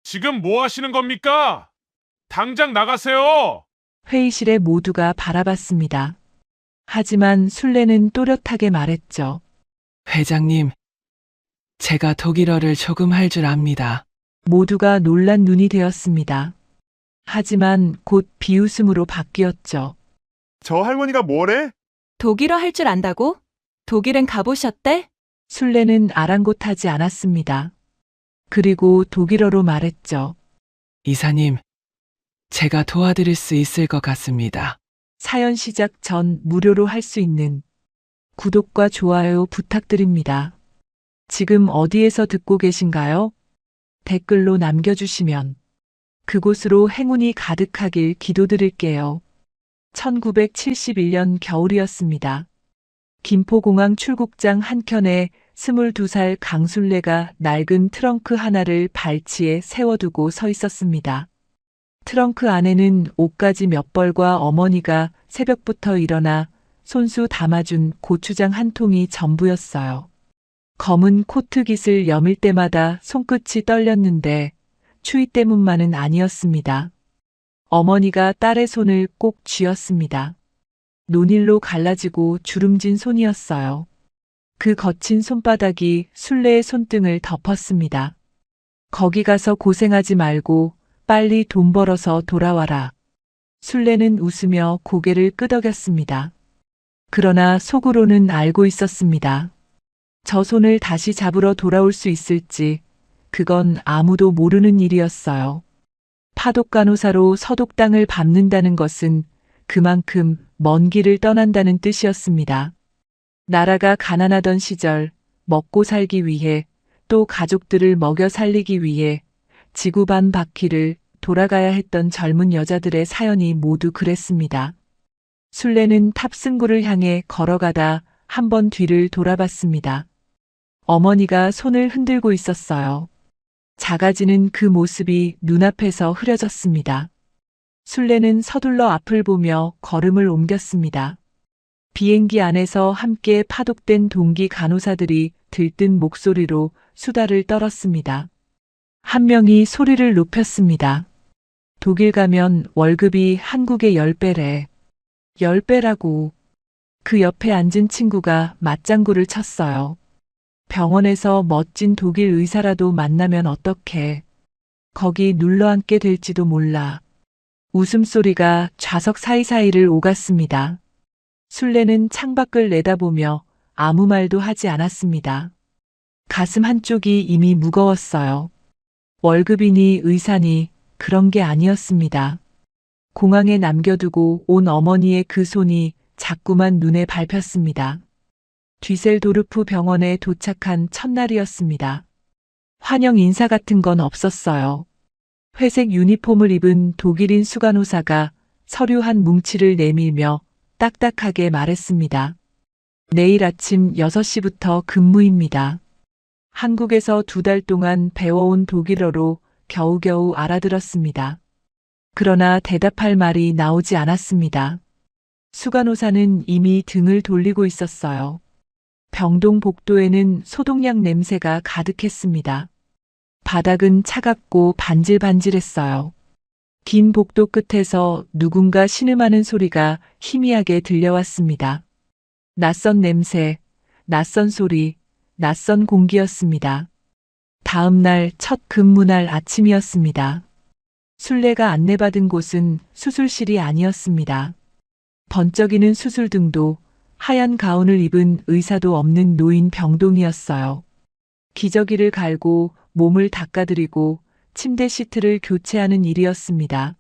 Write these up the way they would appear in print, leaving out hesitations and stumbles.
지금 뭐 하시는 겁니까? 당장 나가세요! 회의실에 모두가 바라봤습니다. 하지만 술래는 또렷하게 말했죠. 회장님, 제가 독일어를 조금 할 줄 압니다. 모두가 놀란 눈이 되었습니다. 하지만 곧 비웃음으로 바뀌었죠. 저 할머니가 뭐래? 독일어 할 줄 안다고? 독일엔 가보셨대? 술래는 아랑곳하지 않았습니다. 그리고 독일어로 말했죠. 이사님, 제가 도와드릴 수 있을 것 같습니다. 사연 시작 전 무료로 할 수 있는 구독과 좋아요 부탁드립니다. 지금 어디에서 듣고 계신가요? 댓글로 남겨주시면 그곳으로 행운이 가득하길 기도드릴게요. 1971년 겨울이었습니다. 김포공항 출국장 한켠에 22살 강술래가 낡은 트렁크 하나를 발치에 세워두고 서 있었습니다. 트렁크 안에는 옷가지 몇 벌과 어머니가 새벽부터 일어나 손수 담아준 고추장 한 통이 전부였어요. 검은 코트 깃을 여밀 때마다 손끝이 떨렸는데 추위 때문만은 아니었습니다. 어머니가 딸의 손을 꼭 쥐었습니다. 논일로 갈라지고 주름진 손이었어요. 그 거친 손바닥이 술래의 손등을 덮었습니다. 거기 가서 고생하지 말고 빨리 돈 벌어서 돌아와라. 술래는 웃으며 고개를 끄덕였습니다. 그러나 속으로는 알고 있었습니다. 저 손을 다시 잡으러 돌아올 수 있을지 그건 아무도 모르는 일이었어요. 파독간호사로 서독 땅을 밟는다는 것은 그만큼 먼 길을 떠난다는 뜻이었습니다. 나라가 가난하던 시절 먹고 살기 위해 또 가족들을 먹여 살리기 위해 지구 반 바퀴를 돌아가야 했던 젊은 여자들의 사연이 모두 그랬습니다. 술래는 탑승구를 향해 걸어가다 한 번 뒤를 돌아봤습니다. 어머니가 손을 흔들고 있었어요. 작아지는 그 모습이 눈앞에서 흐려졌습니다. 술래는 서둘러 앞을 보며 걸음을 옮겼습니다. 비행기 안에서 함께 파독된 동기 간호사들이 들뜬 목소리로 수다를 떨었습니다. 한 명이 소리를 높였습니다. 독일 가면 월급이 한국의 10배래. 10배라고. 그 옆에 앉은 친구가 맞장구를 쳤어요. 병원에서 멋진 독일 의사라도 만나면 어떡해. 거기 눌러앉게 될지도 몰라. 웃음소리가 좌석 사이사이를 오갔습니다. 술래는 창밖을 내다보며 아무 말도 하지 않았습니다. 가슴 한쪽이 이미 무거웠어요. 월급이니 의사니 그런 게 아니었습니다. 공항에 남겨두고 온 어머니의 그 손이 자꾸만 눈에 밟혔습니다. 뒤셀도르프 병원에 도착한 첫날이었습니다. 환영 인사 같은 건 없었어요. 회색 유니폼을 입은 독일인 수간호사가 서류 한 뭉치를 내밀며 딱딱하게 말했습니다. 내일 아침 6시부터 근무입니다. 한국에서 2달 동안 배워온 독일어로 겨우겨우 알아들었습니다. 그러나 대답할 말이 나오지 않았습니다. 수간호사는 이미 등을 돌리고 있었어요. 병동 복도에는 소독약 냄새가 가득했습니다. 바닥은 차갑고 반질반질했어요. 긴 복도 끝에서 누군가 신음하는 소리가 희미하게 들려왔습니다. 낯선 냄새, 낯선 소리, 낯선 공기였습니다. 다음 날 첫 근무날 아침이었습니다. 술래가 안내받은 곳은 수술실이 아니었습니다. 번쩍이는 수술등도 하얀 가운을 입은 의사도 없는 노인 병동이었어요. 기저귀를 갈고 몸을 닦아드리고 침대 시트를 교체하는 일이었습니다.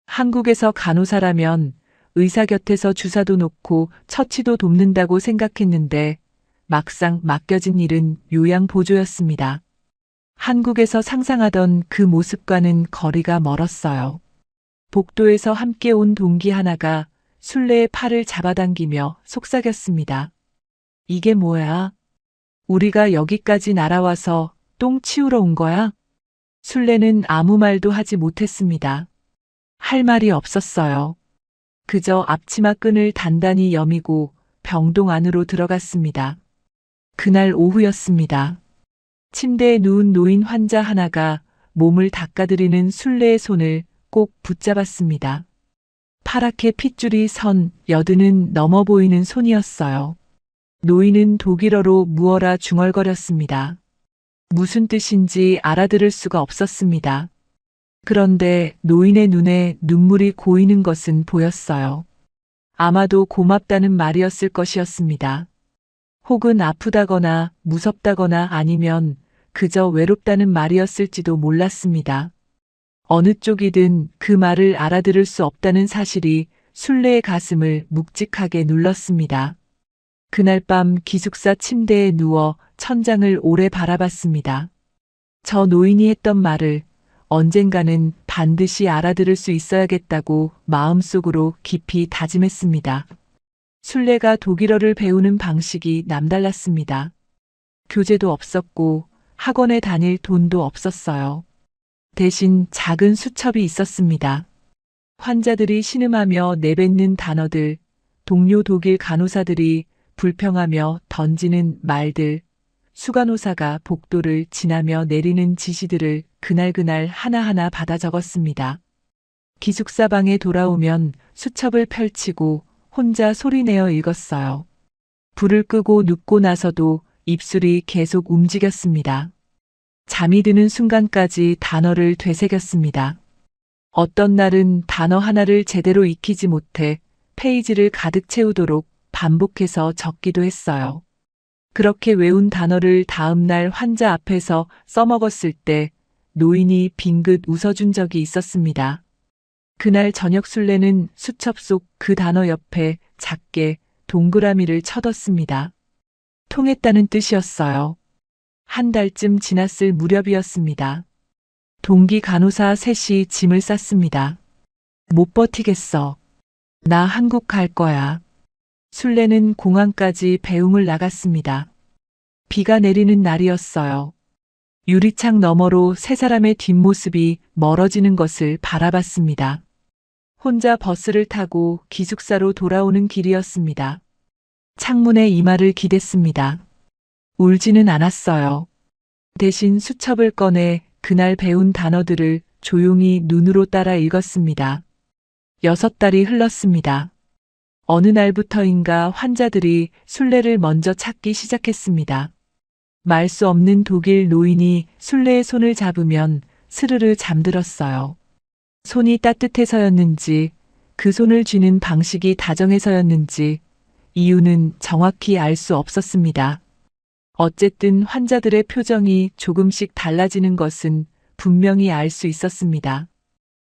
한국에서 간호사라면 의사 곁에서 주사도 놓고 처치도 돕는다고 생각했는데 막상 맡겨진 일은 요양보조였습니다. 한국에서 상상하던 그 모습과는 거리가 멀었어요. 복도에서 함께 온 동기 하나가 술래의 팔을 잡아당기며 속삭였습니다. 이게 뭐야? 우리가 여기까지 날아와서 똥 치우러 온 거야? 술래는 아무 말도 하지 못했습니다. 할 말이 없었어요. 그저 앞치마 끈을 단단히 여미고 병동 안으로 들어갔습니다. 그날 오후였습니다. 침대에 누운 노인 환자 하나가 몸을 닦아드리는 순례의 손을 꼭 붙잡았습니다. 파랗게 핏줄이 선 여드는 넘어 보이는 손이었어요. 노인은 독일어로 무어라 중얼거렸습니다. 무슨 뜻인지 알아들을 수가 없었습니다. 그런데 노인의 눈에 눈물이 고이는 것은 보였어요. 아마도 고맙다는 말이었을 것이었습니다. 혹은 아프다거나 무섭다거나 아니면 그저 외롭다는 말이었을지도 몰랐습니다. 어느 쪽이든 그 말을 알아들을 수 없다는 사실이 순례의 가슴을 묵직하게 눌렀습니다. 그날 밤 기숙사 침대에 누워 천장을 오래 바라봤습니다. 저 노인이 했던 말을 언젠가는 반드시 알아들을 수 있어야겠다고 마음속으로 깊이 다짐했습니다. 순례가 독일어를 배우는 방식이 남달랐습니다. 교재도 없었고 학원에 다닐 돈도 없었어요. 대신 작은 수첩이 있었습니다. 환자들이 신음하며 내뱉는 단어들, 동료 독일 간호사들이 불평하며 던지는 말들, 수간호사가 복도를 지나며 내리는 지시들을 그날그날 하나하나 받아 적었습니다. 기숙사 방에 돌아오면 수첩을 펼치고 혼자 소리내어 읽었어요. 불을 끄고 눕고 나서도 입술이 계속 움직였습니다. 잠이 드는 순간까지 단어를 되새겼습니다. 어떤 날은 단어 하나를 제대로 익히지 못해 페이지를 가득 채우도록 반복해서 적기도 했어요. 그렇게 외운 단어를 다음 날 환자 앞에서 써먹었을 때 노인이 빙긋 웃어준 적이 있었습니다. 그날 저녁 순례는 수첩 속 그 단어 옆에 작게 동그라미를 쳐뒀습니다. 통했다는 뜻이었어요. 한 달쯤 지났을 무렵이었습니다. 동기 간호사 셋이 짐을 쌌습니다. 못 버티겠어. 나 한국 갈 거야. 순례는 공항까지 배웅을 나갔습니다. 비가 내리는 날이었어요. 유리창 너머로 세 사람의 뒷모습이 멀어지는 것을 바라봤습니다. 혼자 버스를 타고 기숙사로 돌아오는 길이었습니다. 창문에 이마를 기댔습니다. 울지는 않았어요. 대신 수첩을 꺼내 그날 배운 단어들을 조용히 눈으로 따라 읽었습니다. 6달이 흘렀습니다. 어느 날부터인가 환자들이 순례를 먼저 찾기 시작했습니다. 말 수 없는 독일 노인이 순례의 손을 잡으면 스르르 잠들었어요. 손이 따뜻해서였는지, 그 손을 쥐는 방식이 다정해서였는지, 이유는 정확히 알 수 없었습니다. 어쨌든 환자들의 표정이 조금씩 달라지는 것은 분명히 알 수 있었습니다.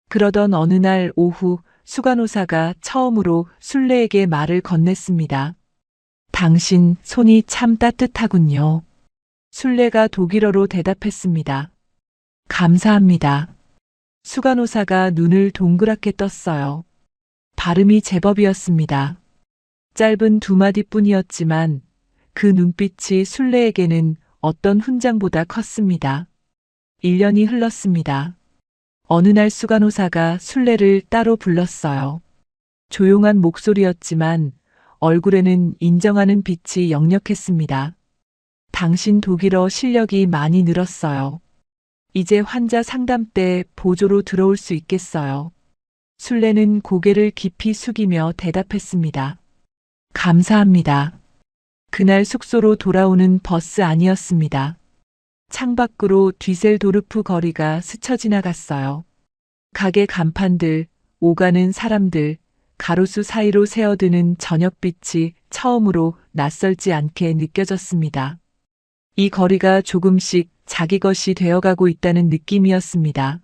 그러던 어느 날 오후 수간호사가 처음으로 순례에게 말을 건넸습니다. 당신 손이 참 따뜻하군요. 순례가 독일어로 대답했습니다. 감사합니다. 수간호사가 눈을 동그랗게 떴어요. 발음이 제법이었습니다. 짧은 두 마디뿐이었지만 그 눈빛이 순례에게는 어떤 훈장보다 컸습니다. 1년이 흘렀습니다. 어느 날 수간호사가 순례를 따로 불렀어요. 조용한 목소리였지만 얼굴에는 인정하는 빛이 역력했습니다. 당신 독일어 실력이 많이 늘었어요. 이제 환자 상담 때 보조로 들어올 수 있겠어요. 순례는 고개를 깊이 숙이며 대답했습니다. 감사합니다. 그날 숙소로 돌아오는 버스 안이었습니다. 창밖으로 뒤셀도르프 거리가 스쳐 지나갔어요. 가게 간판들, 오가는 사람들, 가로수 사이로 새어드는 저녁빛이 처음으로 낯설지 않게 느껴졌습니다. 이 거리가 조금씩 자기 것이 되어가고 있다는 느낌이었습니다.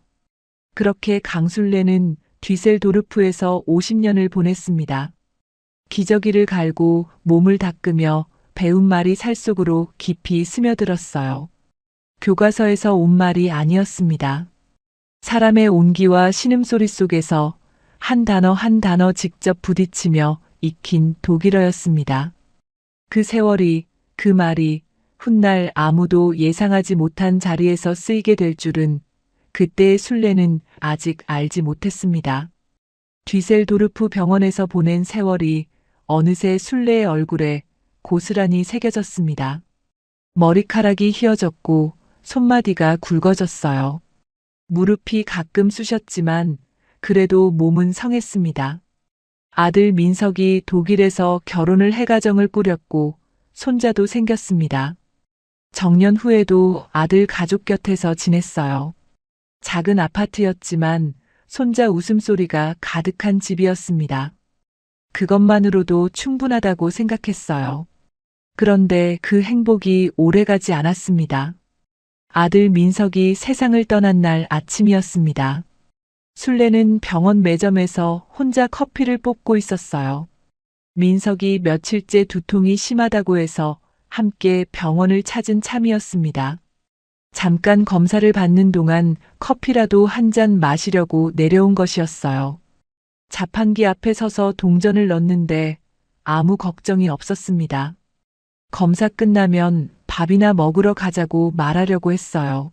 그렇게 강순례는 뒤셀도르프에서 50년을 보냈습니다. 기저귀를 갈고 몸을 닦으며 배운 말이 살속으로 깊이 스며들었어요. 교과서에서 온 말이 아니었습니다. 사람의 온기와 신음소리 속에서 한 단어 한 단어 직접 부딪히며 익힌 독일어였습니다. 그 세월이, 그 말이 훗날 아무도 예상하지 못한 자리에서 쓰이게 될 줄은 그때의 순례는 아직 알지 못했습니다. 뒤셀도르프 병원에서 보낸 세월이 어느새 순례의 얼굴에 고스란히 새겨졌습니다. 머리카락이 휘어졌고 손마디가 굵어졌어요. 무릎이 가끔 쑤셨지만 그래도 몸은 성했습니다. 아들 민석이 독일에서 결혼을 해 가정을 꾸렸고 손자도 생겼습니다. 정년 후에도 아들 가족 곁에서 지냈어요. 작은 아파트였지만 손자 웃음소리가 가득한 집이었습니다. 그것만으로도 충분하다고 생각했어요. 그런데 그 행복이 오래가지 않았습니다. 아들 민석이 세상을 떠난 날 아침이었습니다. 술래는 병원 매점에서 혼자 커피를 뽑고 있었어요. 민석이 며칠째 두통이 심하다고 해서 함께 병원을 찾은 참이었습니다. 잠깐 검사를 받는 동안 커피라도 한 잔 마시려고 내려온 것이었어요. 자판기 앞에 서서 동전을 넣는데 아무 걱정이 없었습니다. 검사 끝나면 밥이나 먹으러 가자고 말하려고 했어요.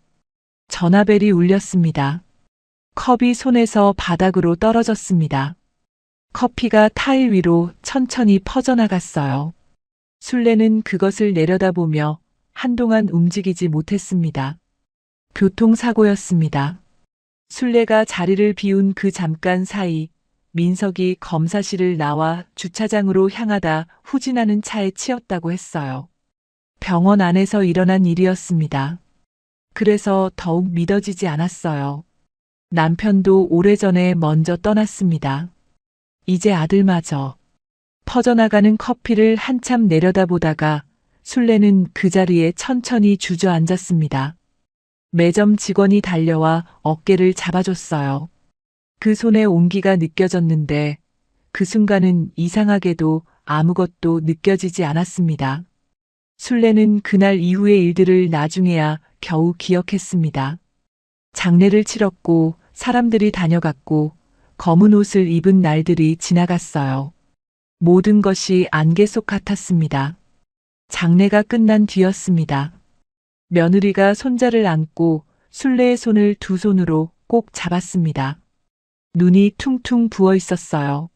전화벨이 울렸습니다. 컵이 손에서 바닥으로 떨어졌습니다. 커피가 타일 위로 천천히 퍼져나갔어요. 술래는 그것을 내려다보며 한동안 움직이지 못했습니다. 교통사고였습니다. 술래가 자리를 비운 그 잠깐 사이 민석이 검사실을 나와 주차장으로 향하다 후진하는 차에 치였다고 했어요. 병원 안에서 일어난 일이었습니다. 그래서 더욱 믿어지지 않았어요. 남편도 오래전에 먼저 떠났습니다. 이제 아들마저. 퍼져나가는 커피를 한참 내려다보다가 술래는 그 자리에 천천히 주저앉았습니다. 매점 직원이 달려와 어깨를 잡아줬어요. 그 손에 온기가 느껴졌는데 그 순간은 이상하게도 아무것도 느껴지지 않았습니다. 술래는 그날 이후의 일들을 나중에야 겨우 기억했습니다. 장례를 치렀고 사람들이 다녀갔고 검은 옷을 입은 날들이 지나갔어요. 모든 것이 안개 속 같았습니다. 장례가 끝난 뒤였습니다. 며느리가 손자를 안고 술래의 손을 두 손으로 꼭 잡았습니다. 눈이 퉁퉁 부어 있었어요.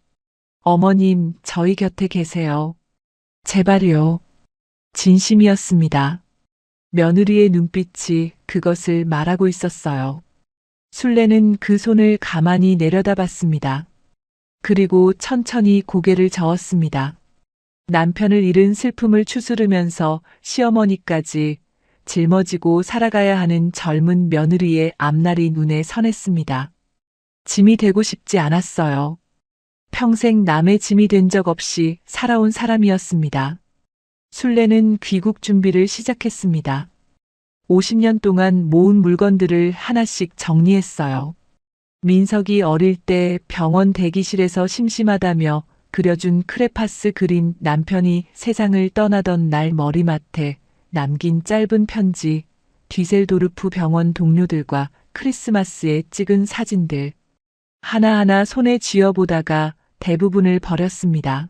어머님, 저희 곁에 계세요. 제발요. 진심이었습니다. 며느리의 눈빛이 그것을 말하고 있었어요. 술래는 그 손을 가만히 내려다봤습니다. 그리고 천천히 고개를 저었습니다. 남편을 잃은 슬픔을 추스르면서 시어머니까지 짊어지고 살아가야 하는 젊은 며느리의 앞날이 눈에 선했습니다. 짐이 되고 싶지 않았어요. 평생 남의 짐이 된 적 없이 살아온 사람이었습니다. 술래는 귀국 준비를 시작했습니다. 50년 동안 모은 물건들을 하나씩 정리했어요. 민석이 어릴 때 병원 대기실에서 심심하다며 그려준 크레파스 그림, 남편이 세상을 떠나던 날 머리맡에 남긴 짧은 편지, 뒤셀도르프 병원 동료들과 크리스마스에 찍은 사진들. 하나하나 손에 쥐어보다가 대부분을 버렸습니다.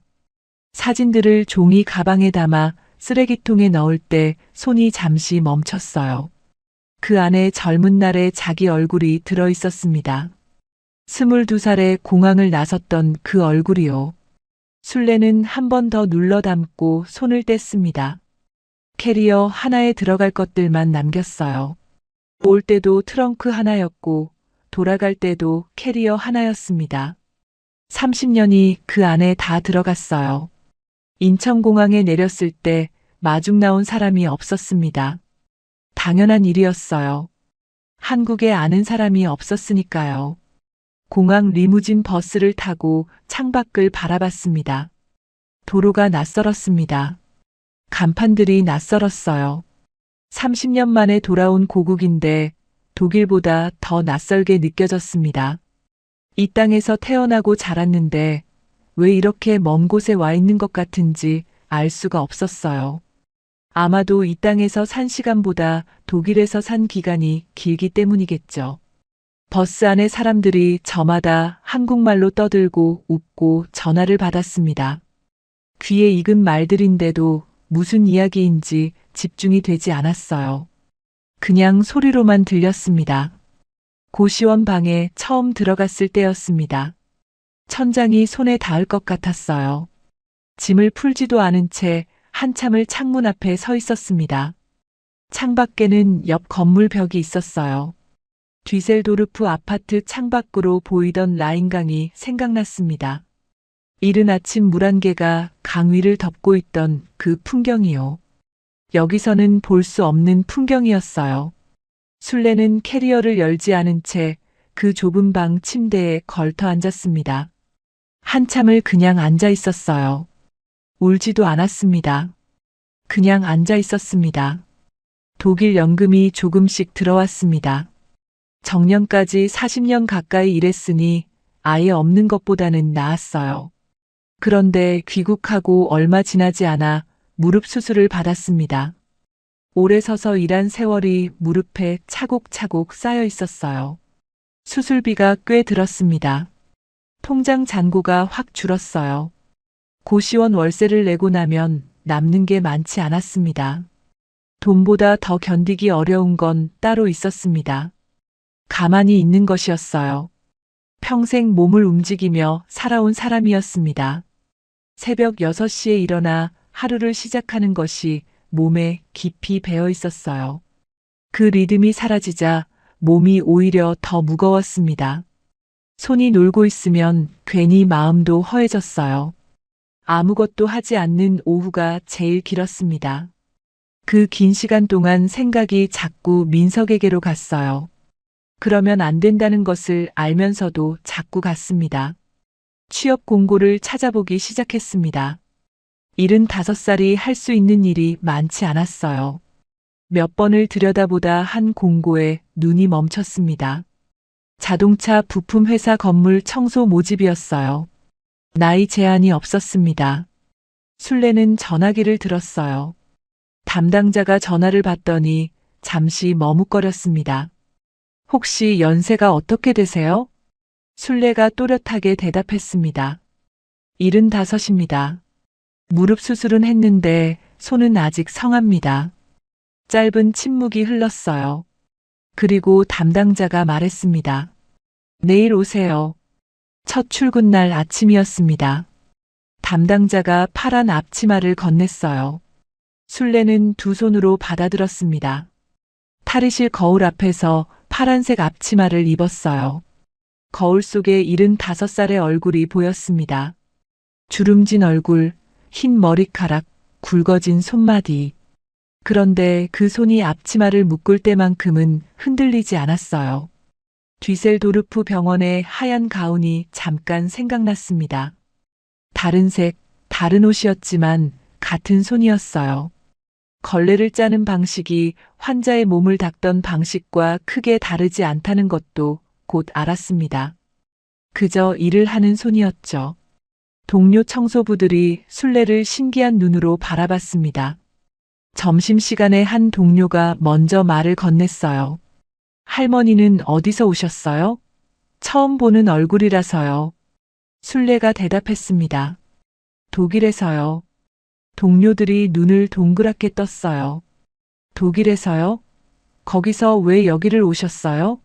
사진들을 종이 가방에 담아 쓰레기통에 넣을 때 손이 잠시 멈췄어요. 그 안에 젊은 날의 자기 얼굴이 들어 있었습니다. 22살에 공항을 나섰던 그 얼굴이요. 술래는 한 번 더 눌러 담고 손을 뗐습니다. 캐리어 하나에 들어갈 것들만 남겼어요. 올 때도 트렁크 하나였고 돌아갈 때도 캐리어 하나였습니다. 30년이 그 안에 다 들어갔어요. 인천공항에 내렸을 때 마중 나온 사람이 없었습니다. 당연한 일이었어요. 한국에 아는 사람이 없었으니까요. 공항 리무진 버스를 타고 창밖을 바라봤습니다. 도로가 낯설었습니다. 간판들이 낯설었어요. 30년 만에 돌아온 고국인데 독일보다 더 낯설게 느껴졌습니다. 이 땅에서 태어나고 자랐는데 왜 이렇게 먼 곳에 와 있는 것 같은지 알 수가 없었어요. 아마도 이 땅에서 산 시간보다 독일에서 산 기간이 길기 때문이겠죠. 버스 안에 사람들이 저마다 한국말로 떠들고 웃고 전화를 받았습니다. 귀에 익은 말들인데도 무슨 이야기인지 집중이 되지 않았어요. 그냥 소리로만 들렸습니다. 고시원 방에 처음 들어갔을 때였습니다. 천장이 손에 닿을 것 같았어요. 짐을 풀지도 않은 채 한참을 창문 앞에 서 있었습니다. 창밖에는 옆 건물 벽이 있었어요. 뒤셀도르프 아파트 창밖으로 보이던 라인강이 생각났습니다. 이른 아침 물안개가 강 위를 덮고 있던 그 풍경이요. 여기서는 볼 수 없는 풍경이었어요. 술래는 캐리어를 열지 않은 채 그 좁은 방 침대에 걸터 앉았습니다. 한참을 그냥 앉아 있었어요. 울지도 않았습니다. 그냥 앉아 있었습니다. 독일 연금이 조금씩 들어왔습니다. 정년까지 40년 가까이 일했으니 아예 없는 것보다는 나았어요. 그런데 귀국하고 얼마 지나지 않아 무릎 수술을 받았습니다. 오래 서서 일한 세월이 무릎에 차곡차곡 쌓여 있었어요. 수술비가 꽤 들었습니다. 통장 잔고가 확 줄었어요. 고시원 월세를 내고 나면 남는 게 많지 않았습니다. 돈보다 더 견디기 어려운 건 따로 있었습니다. 가만히 있는 것이었어요. 평생 몸을 움직이며 살아온 사람이었습니다. 새벽 6시에 일어나 하루를 시작하는 것이 몸에 깊이 배어 있었어요. 그 리듬이 사라지자 몸이 오히려 더 무거웠습니다. 손이 놀고 있으면 괜히 마음도 허해졌어요. 아무것도 하지 않는 오후가 제일 길었습니다. 그 긴 시간 동안 생각이 자꾸 민석에게로 갔어요. 그러면 안 된다는 것을 알면서도 자꾸 갔습니다. 취업 공고를 찾아보기 시작했습니다. 75살이 할 수 있는 일이 많지 않았어요. 몇 번을 들여다보다 한 공고에 눈이 멈췄습니다. 자동차 부품 회사 건물 청소 모집이었어요. 나이 제한이 없었습니다. 술래는 전화기를 들었어요. 담당자가 전화를 받더니 잠시 머뭇거렸습니다. 혹시 연세가 어떻게 되세요? 술래가 또렷하게 대답했습니다. 75입니다. 무릎 수술은 했는데 손은 아직 성합니다. 짧은 침묵이 흘렀어요. 그리고 담당자가 말했습니다. 내일 오세요. 첫 출근 날 아침이었습니다. 담당자가 파란 앞치마를 건넸어요. 술래는 두 손으로 받아들었습니다. 탈의실 거울 앞에서 파란색 앞치마를 입었어요. 거울 속에 75살의 얼굴이 보였습니다. 주름진 얼굴, 흰 머리카락, 굵어진 손마디. 그런데 그 손이 앞치마를 묶을 때만큼은 흔들리지 않았어요. 뒤셀도르프 병원의 하얀 가운이 잠깐 생각났습니다. 다른 색, 다른 옷이었지만 같은 손이었어요. 걸레를 짜는 방식이 환자의 몸을 닦던 방식과 크게 다르지 않다는 것도 곧 알았습니다. 그저 일을 하는 손이었죠. 동료 청소부들이 술래를 신기한 눈으로 바라봤습니다. 점심시간에 한 동료가 먼저 말을 건넸어요. 할머니는 어디서 오셨어요? 처음 보는 얼굴이라서요. 술래가 대답했습니다. 독일에서요. 동료들이 눈을 동그랗게 떴어요. 독일에서요? 거기서 왜 여기를 오셨어요?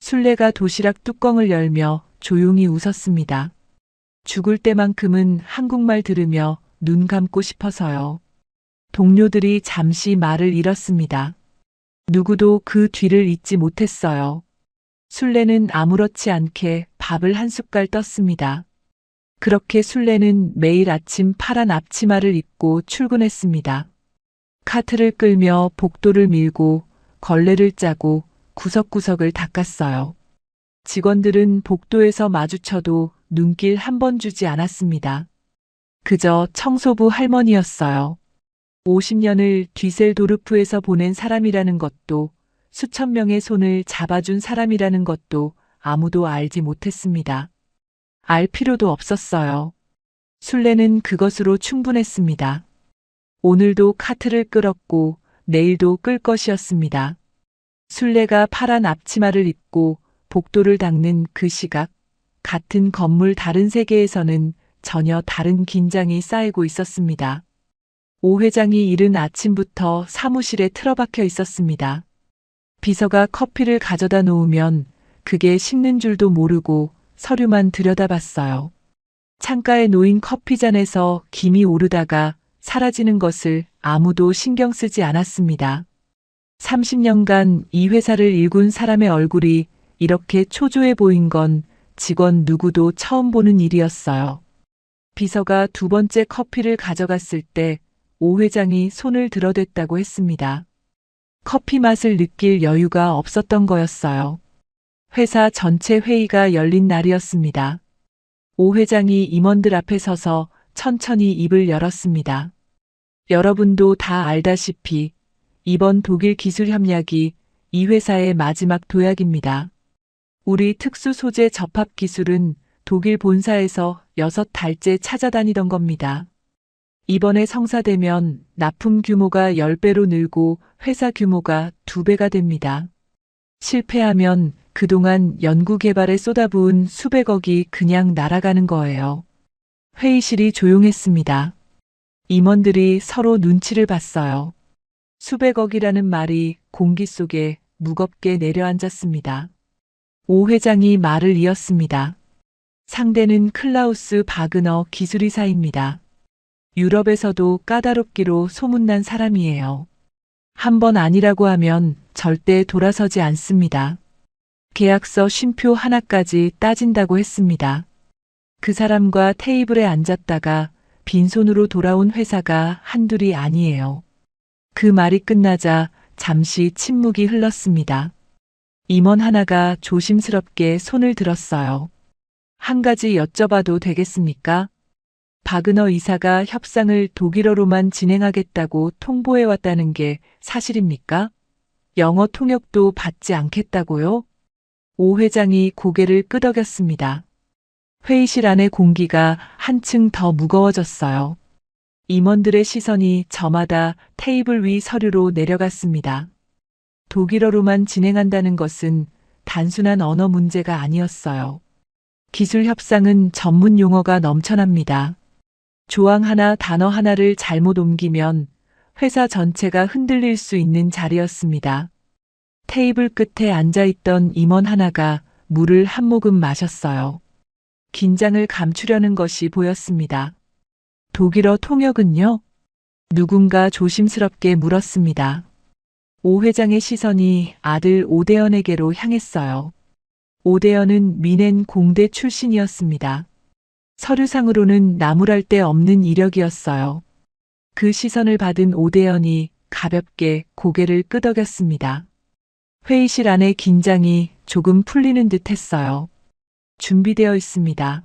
술래가 도시락 뚜껑을 열며 조용히 웃었습니다. 죽을 때만큼은 한국말 들으며 눈 감고 싶어서요. 동료들이 잠시 말을 잃었습니다. 누구도 그 뒤를 잇지 못했어요. 술래는 아무렇지 않게 밥을 한 숟갈 떴습니다. 그렇게 술래는 매일 아침 파란 앞치마를 입고 출근했습니다. 카트를 끌며 복도를 밀고 걸레를 짜고 구석구석을 닦았어요. 직원들은 복도에서 마주쳐도 눈길 한 번 주지 않았습니다. 그저 청소부 할머니였어요. 50년을 뒤셀도르프에서 보낸 사람이라는 것도 수천 명의 손을 잡아준 사람이라는 것도 아무도 알지 못했습니다. 알 필요도 없었어요. 술래는 그것으로 충분했습니다. 오늘도 카트를 끌었고 내일도 끌 것이었습니다. 술래가 파란 앞치마를 입고 복도를 닦는 그 시각, 같은 건물 다른 세계에서는 전혀 다른 긴장이 쌓이고 있었습니다. 오 회장이 이른 아침부터 사무실에 틀어박혀 있었습니다. 비서가 커피를 가져다 놓으면 그게 식는 줄도 모르고 서류만 들여다봤어요. 창가에 놓인 커피잔에서 김이 오르다가 사라지는 것을 아무도 신경 쓰지 않았습니다. 30년간 이 회사를 일군 사람의 얼굴이 이렇게 초조해 보인 건 직원 누구도 처음 보는 일이었어요. 비서가 두 번째 커피를 가져갔을 때 오 회장이 손을 들어댔다고 했습니다. 커피 맛을 느낄 여유가 없었던 거였어요. 회사 전체 회의가 열린 날이었습니다. 오 회장이 임원들 앞에 서서 천천히 입을 열었습니다. 여러분도 다 알다시피 이번 독일 기술 협약이 이 회사의 마지막 도약입니다. 우리 특수 소재 접합 기술은 독일 본사에서 6달째 찾아다니던 겁니다. 이번에 성사되면 납품 규모가 10배로 늘고 회사 규모가 2배가 됩니다. 실패하면 그동안 연구개발에 쏟아부은 수백억이 그냥 날아가는 거예요. 회의실이 조용했습니다. 임원들이 서로 눈치를 봤어요. 수백억이라는 말이 공기 속에 무겁게 내려앉았습니다. 오 회장이 말을 이었습니다. 상대는 클라우스 바그너 기술이사입니다. 유럽에서도 까다롭기로 소문난 사람이에요. 한 번 아니라고 하면 절대 돌아서지 않습니다. 계약서 쉼표 하나까지 따진다고 했습니다. 그 사람과 테이블에 앉았다가 빈손으로 돌아온 회사가 한둘이 아니에요. 그 말이 끝나자 잠시 침묵이 흘렀습니다. 임원 하나가 조심스럽게 손을 들었어요. 한 가지 여쭤봐도 되겠습니까? 바그너 이사가 협상을 독일어로만 진행하겠다고 통보해왔다는 게 사실입니까? 영어 통역도 받지 않겠다고요? 오 회장이 고개를 끄덕였습니다. 회의실 안의 공기가 한층 더 무거워졌어요. 임원들의 시선이 저마다 테이블 위 서류로 내려갔습니다. 독일어로만 진행한다는 것은 단순한 언어 문제가 아니었어요. 기술 협상은 전문 용어가 넘쳐납니다. 조항 하나, 단어 하나를 잘못 옮기면 회사 전체가 흔들릴 수 있는 자리였습니다. 테이블 끝에 앉아있던 임원 하나가 물을 한 모금 마셨어요. 긴장을 감추려는 것이 보였습니다. 독일어 통역은요? 누군가 조심스럽게 물었습니다. 오 회장의 시선이 아들 오대연에게로 향했어요. 오대연은 미넨 공대 출신이었습니다. 서류상으로는 나무랄 데 없는 이력이었어요. 그 시선을 받은 오대연이 가볍게 고개를 끄덕였습니다. 회의실 안의 긴장이 조금 풀리는 듯 했어요. 준비되어 있습니다.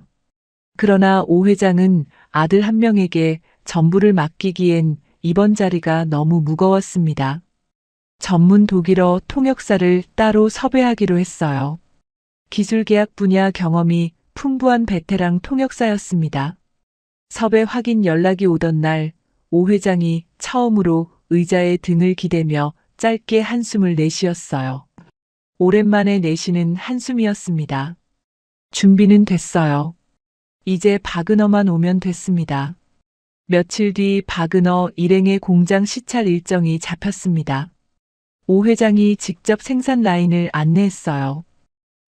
그러나 오 회장은 아들 한 명에게 전부를 맡기기엔 이번 자리가 너무 무거웠습니다. 전문 독일어 통역사를 따로 섭외하기로 했어요. 기술계약 분야 경험이 풍부한 베테랑 통역사였습니다. 섭외 확인 연락이 오던 날, 오 회장이 처음으로 의자에 등을 기대며 짧게 한숨을 내쉬었어요. 오랜만에 내쉬는 한숨이었습니다. 준비는 됐어요. 이제 바그너만 오면 됐습니다. 며칠 뒤 바그너 일행의 공장 시찰 일정이 잡혔습니다. 오 회장이 직접 생산 라인을 안내했어요.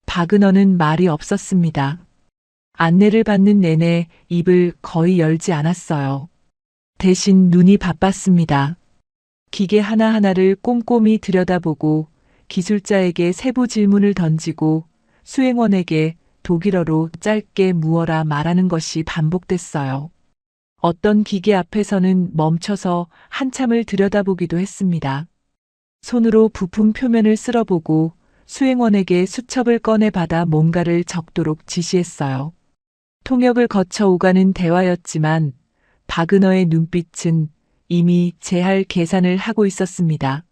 바그너는 말이 없었습니다. 안내를 받는 내내 입을 거의 열지 않았어요. 대신 눈이 바빴습니다. 기계 하나하나를 꼼꼼히 들여다보고 기술자에게 세부 질문을 던지고 수행원에게 독일어로 짧게 무어라 말하는 것이 반복됐어요. 어떤 기계 앞에서는 멈춰서 한참을 들여다보기도 했습니다. 손으로 부품 표면을 쓸어보고 수행원에게 수첩을 꺼내 받아 뭔가를 적도록 지시했어요. 통역을 거쳐 오가는 대화였지만 바그너의 눈빛은 이미 재할 계산을 하고 있었습니다.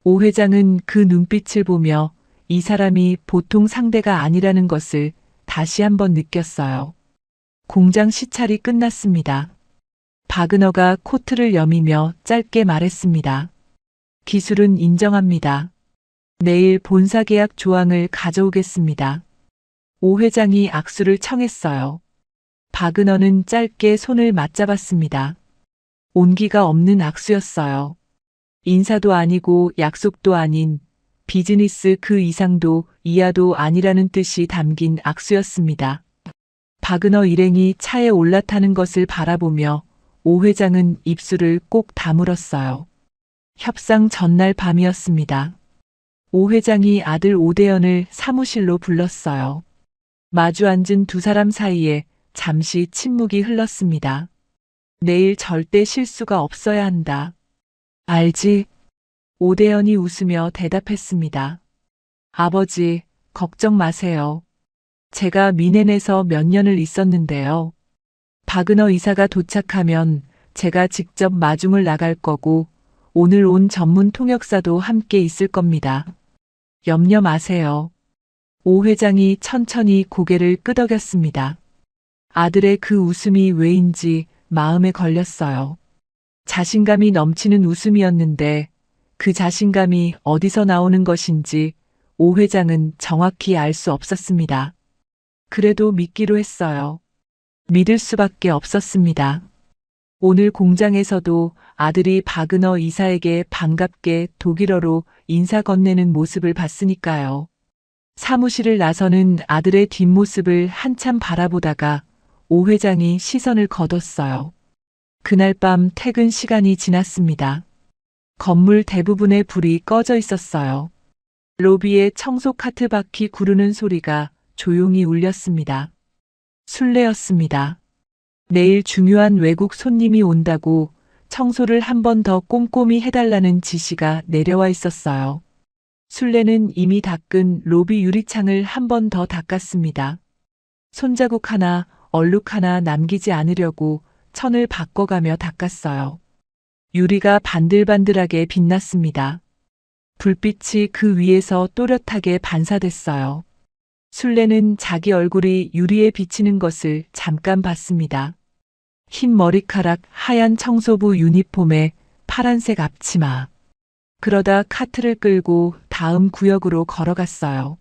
오 회장은 그 눈빛을 보며 이 사람이 보통 상대가 아니라는 것을 다시 한번 느꼈어요. 공장 시찰이 끝났습니다. 바그너가 코트를 여미며 짧게 말했습니다. 기술은 인정합니다. 내일 본사 계약 조항을 가져오겠습니다. 오 회장이 악수를 청했어요. 바그너는 짧게 손을 맞잡았습니다. 온기가 없는 악수였어요. 인사도 아니고 약속도 아닌 비즈니스 그 이상도 이하도 아니라는 뜻이 담긴 악수였습니다. 바그너 일행이 차에 올라타는 것을 바라보며 오 회장은 입술을 꼭 다물었어요. 협상 전날 밤이었습니다. 오 회장이 아들 오대연을 사무실로 불렀어요. 마주 앉은 두 사람 사이에 잠시 침묵이 흘렀습니다. 내일 절대 실수가 없어야 한다. 알지? 오대연이 웃으며 대답했습니다. 아버지, 걱정 마세요. 제가 미넨에서 몇 년을 있었는데요. 박은호 이사가 도착하면 제가 직접 마중을 나갈 거고 오늘 온 전문 통역사도 함께 있을 겁니다. 염려 마세요. 오 회장이 천천히 고개를 끄덕였습니다. 아들의 그 웃음이 왜인지 마음에 걸렸어요. 자신감이 넘치는 웃음이었는데 그 자신감이 어디서 나오는 것인지 오 회장은 정확히 알 수 없었습니다. 그래도 믿기로 했어요. 믿을 수밖에 없었습니다. 오늘 공장에서도 아들이 박은호 이사에게 반갑게 독일어로 인사 건네는 모습을 봤으니까요. 사무실을 나서는 아들의 뒷모습을 한참 바라보다가 오 회장이 시선을 거뒀어요. 그날 밤 퇴근 시간이 지났습니다. 건물 대부분의 불이 꺼져 있었어요. 로비에 청소 카트 바퀴 구르는 소리가 조용히 울렸습니다. 술래였습니다. 내일 중요한 외국 손님이 온다고 청소를 한 번 더 꼼꼼히 해달라는 지시가 내려와 있었어요. 술래는 이미 닦은 로비 유리창을 한 번 더 닦았습니다. 손자국 하나, 얼룩 하나 남기지 않으려고 천을 바꿔가며 닦았어요. 유리가 반들반들하게 빛났습니다. 불빛이 그 위에서 또렷하게 반사됐어요. 술래는 자기 얼굴이 유리에 비치는 것을 잠깐 봤습니다. 흰 머리카락, 하얀 청소부 유니폼에 파란색 앞치마. 그러다 카트를 끌고 다음 구역으로 걸어갔어요.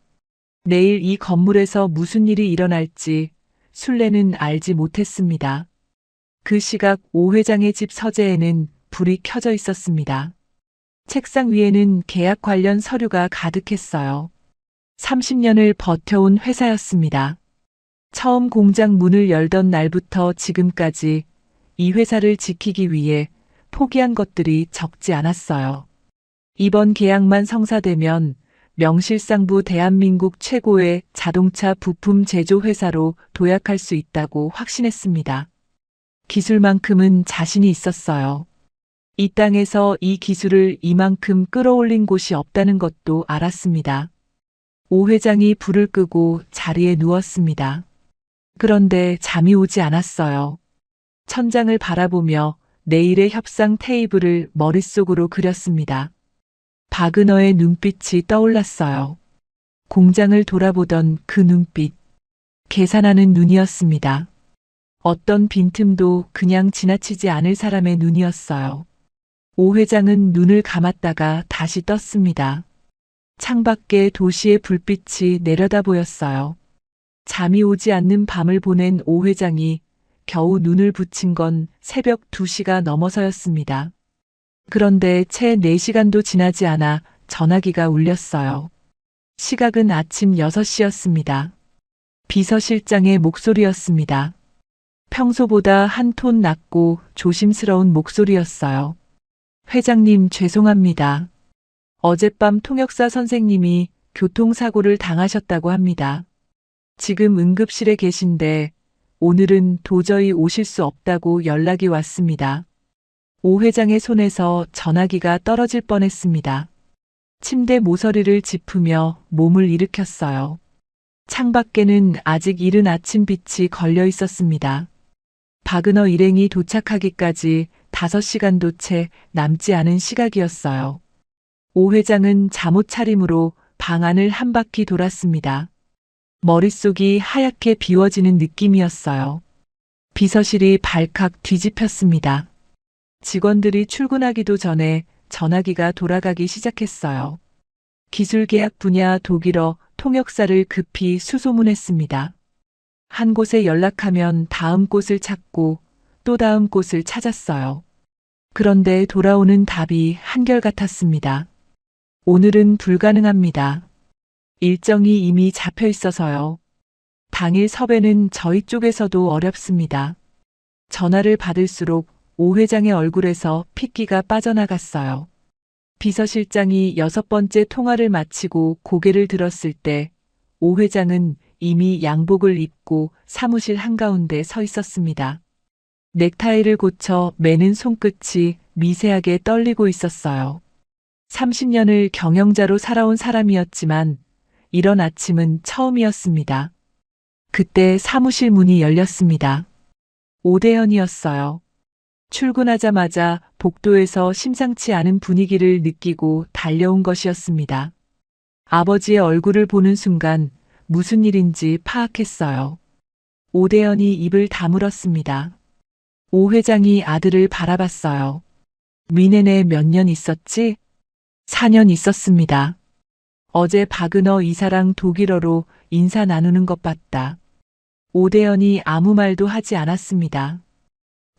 내일 이 건물에서 무슨 일이 일어날지 술래는 알지 못했습니다. 그 시각 오 회장의 집 서재에는 불이 켜져 있었습니다. 책상 위에는 계약 관련 서류가 가득했어요. 30년을 버텨온 회사였습니다. 처음 공장 문을 열던 날부터 지금까지 이 회사를 지키기 위해 포기한 것들이 적지 않았어요. 이번 계약만 성사되면 명실상부 대한민국 최고의 자동차 부품 제조 회사로 도약할 수 있다고 확신했습니다. 기술만큼은 자신이 있었어요. 이 땅에서 이 기술을 이만큼 끌어올린 곳이 없다는 것도 알았습니다. 오 회장이 불을 끄고 자리에 누웠습니다. 그런데 잠이 오지 않았어요. 천장을 바라보며 내일의 협상 테이블을 머릿속으로 그렸습니다. 박은호의 눈빛이 떠올랐어요. 공장을 돌아보던 그 눈빛. 계산하는 눈이었습니다. 어떤 빈틈도 그냥 지나치지 않을 사람의 눈이었어요. 오 회장은 눈을 감았다가 다시 떴습니다. 창밖에 도시의 불빛이 내려다 보였어요. 잠이 오지 않는 밤을 보낸 오 회장이 겨우 눈을 붙인 건 새벽 2시가 넘어서였습니다. 그런데 채 4시간도 지나지 않아 전화기가 울렸어요. 시각은 아침 6시였습니다. 비서실장의 목소리였습니다. 평소보다 한 톤 낮고 조심스러운 목소리였어요. 회장님 죄송합니다. 어젯밤 통역사 선생님이 교통사고를 당하셨다고 합니다. 지금 응급실에 계신데 오늘은 도저히 오실 수 없다고 연락이 왔습니다. 오 회장의 손에서 전화기가 떨어질 뻔했습니다. 침대 모서리를 짚으며 몸을 일으켰어요. 창밖에는 아직 이른 아침빛이 걸려 있었습니다. 박은호 일행이 도착하기까지 5시간도 채 남지 않은 시각이었어요. 오 회장은 잠옷 차림으로 방 안을 한 바퀴 돌았습니다. 머릿속이 하얗게 비워지는 느낌이었어요. 비서실이 발칵 뒤집혔습니다. 직원들이 출근하기도 전에 전화기가 돌아가기 시작했어요. 기술계약 분야 독일어 통역사를 급히 수소문했습니다. 한 곳에 연락하면 다음 곳을 찾고 또 다음 곳을 찾았어요. 그런데 돌아오는 답이 한결같았습니다. 오늘은 불가능합니다. 일정이 이미 잡혀 있어서요. 당일 섭외는 저희 쪽에서도 어렵습니다. 전화를 받을수록 오 회장의 얼굴에서 핏기가 빠져나갔어요. 비서실장이 6번째 통화를 마치고 고개를 들었을 때 오 회장은 이미 양복을 입고 사무실 한가운데 서 있었습니다. 넥타이를 고쳐 매는 손끝이 미세하게 떨리고 있었어요. 30년을 경영자로 살아온 사람이었지만 이런 아침은 처음이었습니다. 그때 사무실 문이 열렸습니다. 오대현이었어요. 출근하자마자 복도에서 심상치 않은 분위기를 느끼고 달려온 것이었습니다. 아버지의 얼굴을 보는 순간 무슨 일인지 파악했어요. 오대현이 입을 다물었습니다. 오 회장이 아들을 바라봤어요. 미넨에 몇 년 있었지? 4년 있었습니다. 어제 박은호 이사랑 독일어로 인사 나누는 것 봤다. 오대현이 아무 말도 하지 않았습니다.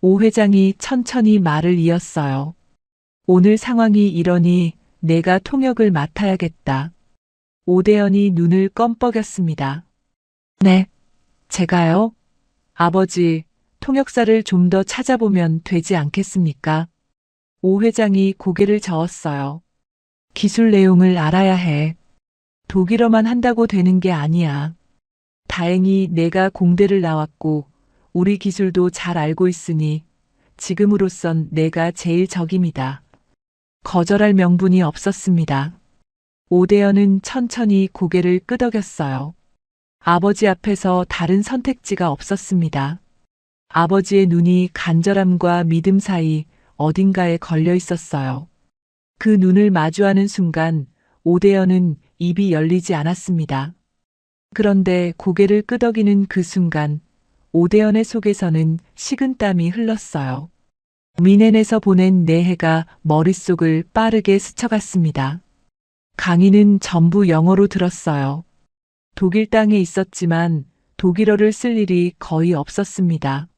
오 회장이 천천히 말을 이었어요. 오늘 상황이 이러니 내가 통역을 맡아야겠다. 오대현이 눈을 껌뻑였습니다. 네, 제가요? 아버지, 통역사를 좀 더 찾아보면 되지 않겠습니까? 오 회장이 고개를 저었어요. 기술 내용을 알아야 해. 독일어만 한다고 되는 게 아니야. 다행히 내가 공대를 나왔고 우리 기술도 잘 알고 있으니 지금으로선 내가 제일 적임이다. 거절할 명분이 없었습니다. 오대현은 천천히 고개를 끄덕였어요. 아버지 앞에서 다른 선택지가 없었습니다. 아버지의 눈이 간절함과 믿음 사이 어딘가에 걸려 있었어요. 그 눈을 마주하는 순간 오대현은 입이 열리지 않았습니다. 그런데 고개를 끄덕이는 그 순간 오대현의 속에서는 식은땀이 흘렀어요. 미넨에서 보낸 네 해가 머릿속을 빠르게 스쳐갔습니다. 강의는 전부 영어로 들었어요. 독일 땅에 있었지만 독일어를 쓸 일이 거의 없었습니다.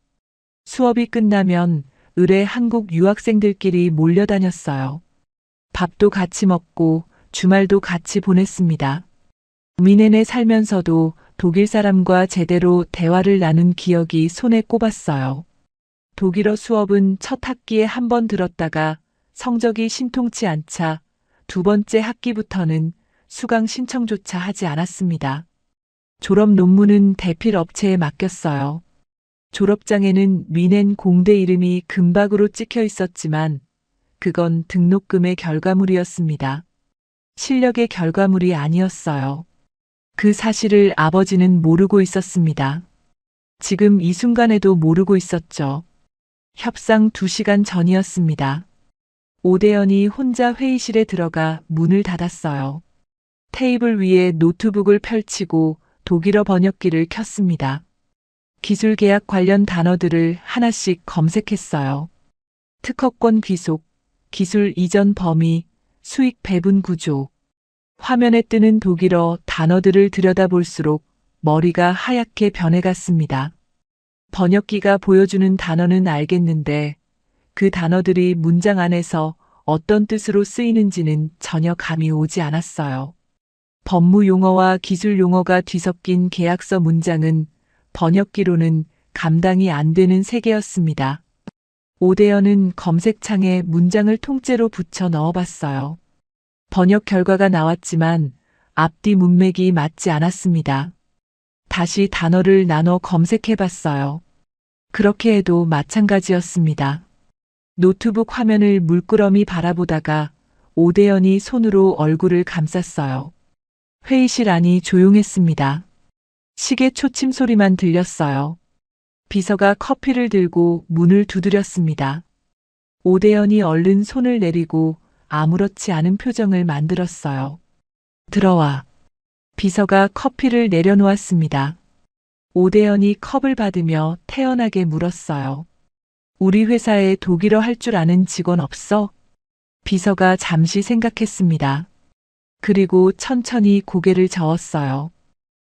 수업이 끝나면 의뢰 한국 유학생들끼리 몰려다녔어요. 밥도 같이 먹고 주말도 같이 보냈습니다. 미넨에 살면서도 독일 사람과 제대로 대화를 나눈 기억이 손에 꼽았어요. 독일어 수업은 첫 학기에 한 번 들었다가 성적이 신통치 않자 두 번째 학기부터는 수강 신청조차 하지 않았습니다. 졸업 논문은 대필 업체에 맡겼어요. 졸업장에는 미넨 공대 이름이 금박으로 찍혀 있었지만 그건 등록금의 결과물이었습니다. 실력의 결과물이 아니었어요. 그 사실을 아버지는 모르고 있었습니다. 지금 이 순간에도 모르고 있었죠. 협상 2시간 전이었습니다. 오대현이 혼자 회의실에 들어가 문을 닫았어요. 테이블 위에 노트북을 펼치고 독일어 번역기를 켰습니다. 기술 계약 관련 단어들을 하나씩 검색했어요. 특허권 귀속, 기술 이전 범위, 수익 배분 구조. 화면에 뜨는 독일어 단어들을 들여다볼수록 머리가 하얗게 변해갔습니다. 번역기가 보여주는 단어는 알겠는데 그 단어들이 문장 안에서 어떤 뜻으로 쓰이는지는 전혀 감이 오지 않았어요. 법무 용어와 기술 용어가 뒤섞인 계약서 문장은 번역기로는 감당이 안 되는 세계였습니다. 오대현은 검색창에 문장을 통째로 붙여 넣어봤어요. 번역 결과가 나왔지만 앞뒤 문맥이 맞지 않았습니다. 다시 단어를 나눠 검색해봤어요. 그렇게 해도 마찬가지였습니다. 노트북 화면을 물끄러미 바라보다가 오대현이 손으로 얼굴을 감쌌어요. 회의실 안이 조용했습니다. 시계 초침 소리만 들렸어요. 비서가 커피를 들고 문을 두드렸습니다. 오대현이 얼른 손을 내리고 아무렇지 않은 표정을 만들었어요. 들어와. 비서가 커피를 내려놓았습니다. 오대현이 컵을 받으며 태연하게 물었어요. 우리 회사에 독일어 할 줄 아는 직원 없어? 비서가 잠시 생각했습니다. 그리고 천천히 고개를 저었어요.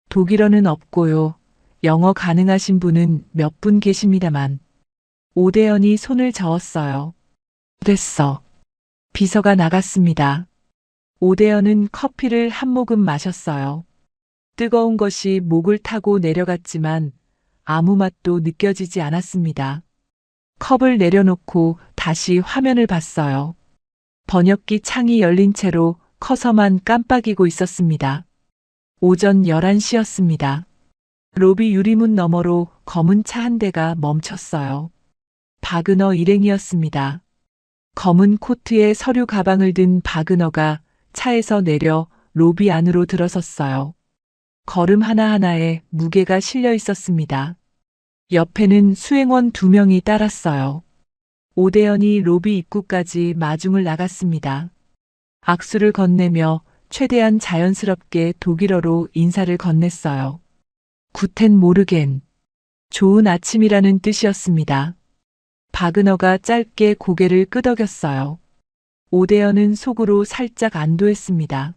독일어는 없고요. 영어 가능하신 분은 몇 분 계십니다만. 오대현이 손을 저었어요. 됐어. 비서가 나갔습니다. 오대현은 커피를 한 모금 마셨어요. 뜨거운 것이 목을 타고 내려갔지만 아무 맛도 느껴지지 않았습니다. 컵을 내려놓고 다시 화면을 봤어요. 번역기 창이 열린 채로 커서만 깜빡이고 있었습니다. 오전 11시였습니다. 로비 유리문 너머로 검은 차 한 대가 멈췄어요. 바그너 일행이었습니다. 검은 코트에 서류 가방을 든 바그너가 차에서 내려 로비 안으로 들어섰어요. 걸음 하나하나에 무게가 실려 있었습니다. 옆에는 수행원 2명이 따랐어요. 오대연이 로비 입구까지 마중을 나갔습니다. 악수를 건네며 최대한 자연스럽게 독일어로 인사를 건넸어요. 구텐 모르겐. 좋은 아침이라는 뜻이었습니다. 바그너가 짧게 고개를 끄덕였어요. 오대연은 속으로 살짝 안도했습니다.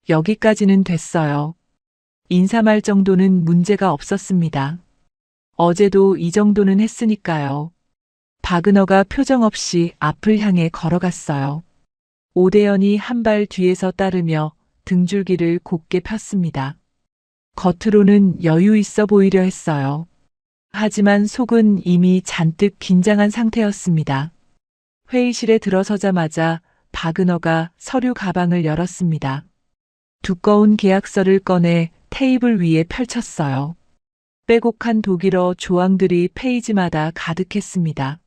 여기까지는 됐어요. 인사말 정도는 문제가 없었습니다. 어제도 이 정도는 했으니까요. 바그너가 표정 없이 앞을 향해 걸어갔어요. 오대연이 한 발 뒤에서 따르며 등줄기를 곧게 폈습니다. 겉으로는 여유 있어 보이려 했어요. 하지만 속은 이미 잔뜩 긴장한 상태였습니다. 회의실에 들어서자마자 바그너가 서류 가방을 열었습니다. 두꺼운 계약서를 꺼내 테이블 위에 펼쳤어요. 빼곡한 독일어 조항들이 페이지마다 가득했습니다.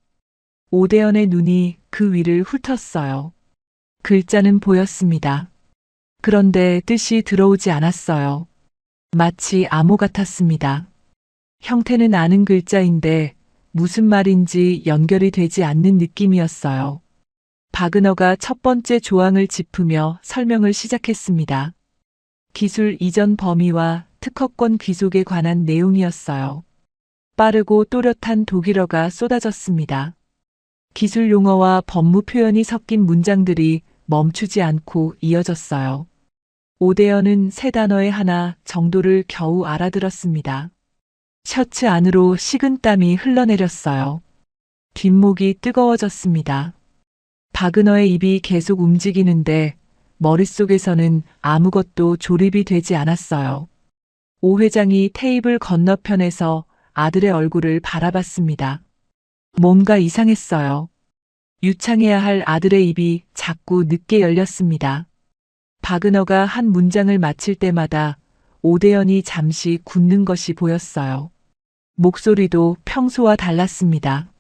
오대연의 눈이 그 위를 훑었어요. 글자는 보였습니다. 그런데 뜻이 들어오지 않았어요. 마치 암호 같았습니다. 형태는 아는 글자인데 무슨 말인지 연결이 되지 않는 느낌이었어요. 바그너가 첫 번째 조항을 짚으며 설명을 시작했습니다. 기술 이전 범위와 특허권 귀속에 관한 내용이었어요. 빠르고 또렷한 독일어가 쏟아졌습니다. 기술 용어와 법무 표현이 섞인 문장들이 멈추지 않고 이어졌어요. 오대연은 세 단어의 하나 정도를 겨우 알아들었습니다. 셔츠 안으로 식은땀이 흘러내렸어요. 뒷목이 뜨거워졌습니다. 바그너의 입이 계속 움직이는데 머릿속에서는 아무것도 조립이 되지 않았어요. 오 회장이 테이블 건너편에서 아들의 얼굴을 바라봤습니다. 뭔가 이상했어요. 유창해야 할 아들의 입이 자꾸 늦게 열렸습니다. 바그너가 한 문장을 마칠 때마다 오대연이 잠시 굳는 것이 보였어요. 목소리도 평소와 달랐습니다.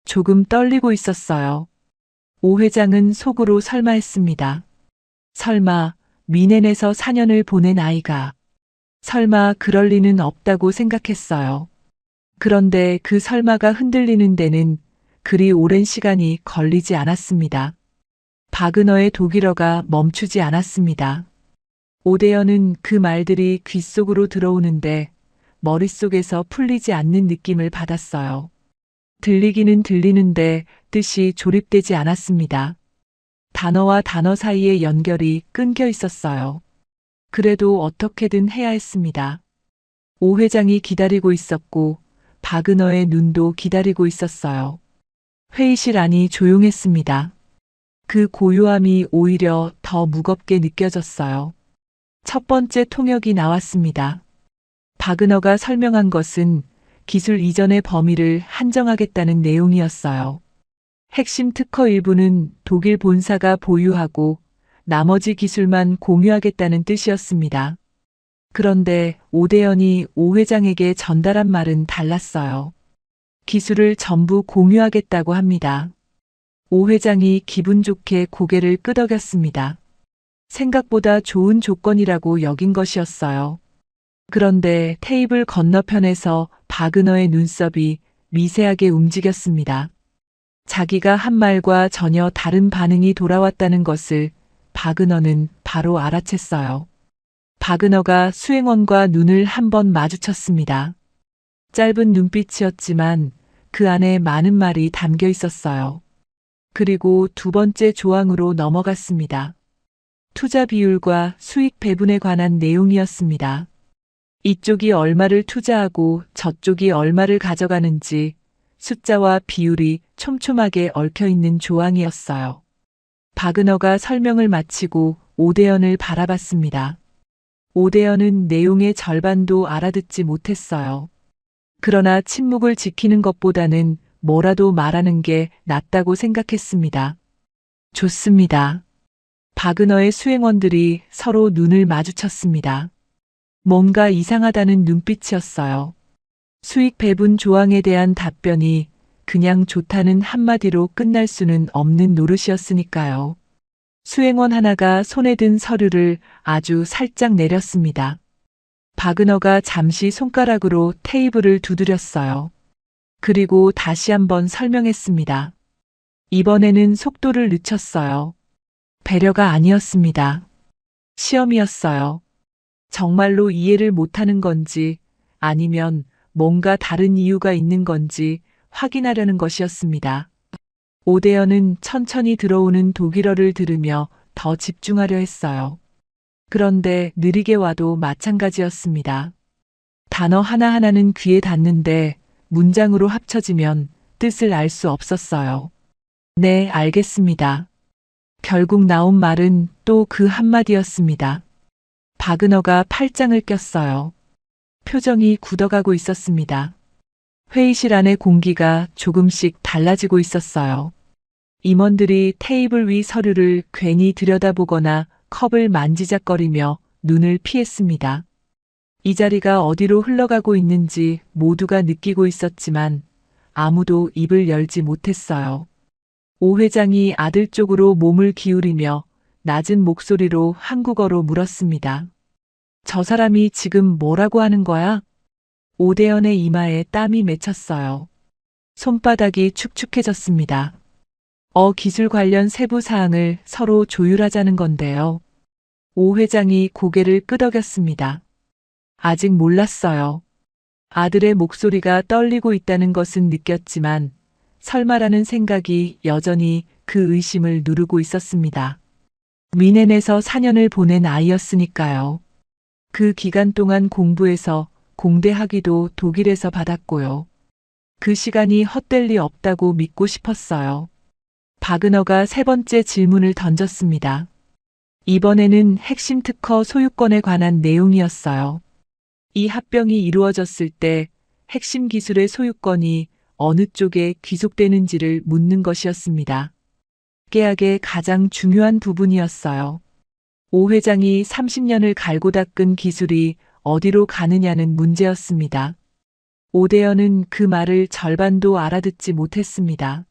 조금 떨리고 있었어요. 오 회장은 속으로 설마 했습니다. 설마 미넨에서 4년을 보낸 아이가. 설마 그럴 리는 없다고 생각했어요. 그런데 그 설마가 흔들리는 데는 그리 오랜 시간이 걸리지 않았습니다. 바그너의 독일어가 멈추지 않았습니다. 오대연은 그 말들이 귓속으로 들어오는데 머릿속에서 풀리지 않는 느낌을 받았어요. 들리기는 들리는데 뜻이 조립되지 않았습니다. 단어와 단어 사이의 연결이 끊겨 있었어요. 그래도 어떻게든 해야 했습니다. 오 회장이 기다리고 있었고 바그너의 눈도 기다리고 있었어요. 회의실 안이 조용했습니다. 그 고요함이 오히려 더 무겁게 느껴졌어요. 첫 번째 통역이 나왔습니다. 바그너가 설명한 것은 기술 이전의 범위를 한정하겠다는 내용이었어요. 핵심 특허 일부는 독일 본사가 보유하고 나머지 기술만 공유하겠다는 뜻이었습니다. 그런데 오대연이 오 회장에게 전달한 말은 달랐어요. 기술을 전부 공유하겠다고 합니다. 오 회장이 기분 좋게 고개를 끄덕였습니다. 생각보다 좋은 조건이라고 여긴 것이었어요. 그런데 테이블 건너편에서 바그너의 눈썹이 미세하게 움직였습니다. 자기가 한 말과 전혀 다른 반응이 돌아왔다는 것을 바그너는 바로 알아챘어요. 바그너가 수행원과 눈을 한번 마주쳤습니다. 짧은 눈빛이었지만 그 안에 많은 말이 담겨 있었어요. 그리고 두 번째 조항으로 넘어갔습니다. 투자 비율과 수익 배분에 관한 내용이었습니다. 이쪽이 얼마를 투자하고 저쪽이 얼마를 가져가는지 숫자와 비율이 촘촘하게 얽혀 있는 조항이었어요. 바그너가 설명을 마치고 오대연을 바라봤습니다. 오대연은 내용의 절반도 알아듣지 못했어요. 그러나 침묵을 지키는 것보다는 뭐라도 말하는 게 낫다고 생각했습니다. 좋습니다. 바그너의 수행원들이 서로 눈을 마주쳤습니다. 뭔가 이상하다는 눈빛이었어요. 수익 배분 조항에 대한 답변이 그냥 좋다는 한마디로 끝날 수는 없는 노릇이었으니까요. 수행원 하나가 손에 든 서류를 아주 살짝 내렸습니다. 바그너가 잠시 손가락으로 테이블을 두드렸어요. 그리고 다시 한번 설명했습니다. 이번에는 속도를 늦췄어요. 배려가 아니었습니다. 시험이었어요. 정말로 이해를 못하는 건지 아니면 뭔가 다른 이유가 있는 건지 확인하려는 것이었습니다. 오대연은 천천히 들어오는 독일어를 들으며 더 집중하려 했어요. 그런데 느리게 와도 마찬가지였습니다. 단어 하나하나는 귀에 닿는데 문장으로 합쳐지면 뜻을 알 수 없었어요. 네, 알겠습니다. 결국 나온 말은 또 그 한마디였습니다. 바그너가 팔짱을 꼈어요. 표정이 굳어가고 있었습니다. 회의실 안의 공기가 조금씩 달라지고 있었어요. 임원들이 테이블 위 서류를 괜히 들여다보거나 컵을 만지작거리며 눈을 피했습니다. 이 자리가 어디로 흘러가고 있는지 모두가 느끼고 있었지만 아무도 입을 열지 못했어요. 오 회장이 아들 쪽으로 몸을 기울이며 낮은 목소리로 한국어로 물었습니다. 저 사람이 지금 뭐라고 하는 거야? 오대연의 이마에 땀이 맺혔어요. 손바닥이 축축해졌습니다. 기술 관련 세부 사항을 서로 조율하자는 건데요. 오 회장이 고개를 끄덕였습니다. 아직 몰랐어요. 아들의 목소리가 떨리고 있다는 것은 느꼈지만 설마라는 생각이 여전히 그 의심을 누르고 있었습니다. 미넨에서 4년을 보낸 아이였으니까요. 그 기간 동안 공부해서 공대 학위도 독일에서 받았고요. 그 시간이 헛될 리 없다고 믿고 싶었어요. 바그너가 세 번째 질문을 던졌습니다. 이번에는 핵심 특허 소유권에 관한 내용이었어요. 이 합병이 이루어졌을 때 핵심 기술의 소유권이 어느 쪽에 귀속되는지를 묻는 것이었습니다. 계약의 가장 중요한 부분이었어요. 오 회장이 30년을 갈고 닦은 기술이 어디로 가느냐는 문제였습니다. 오대연은 그 말을 절반도 알아듣지 못했습니다.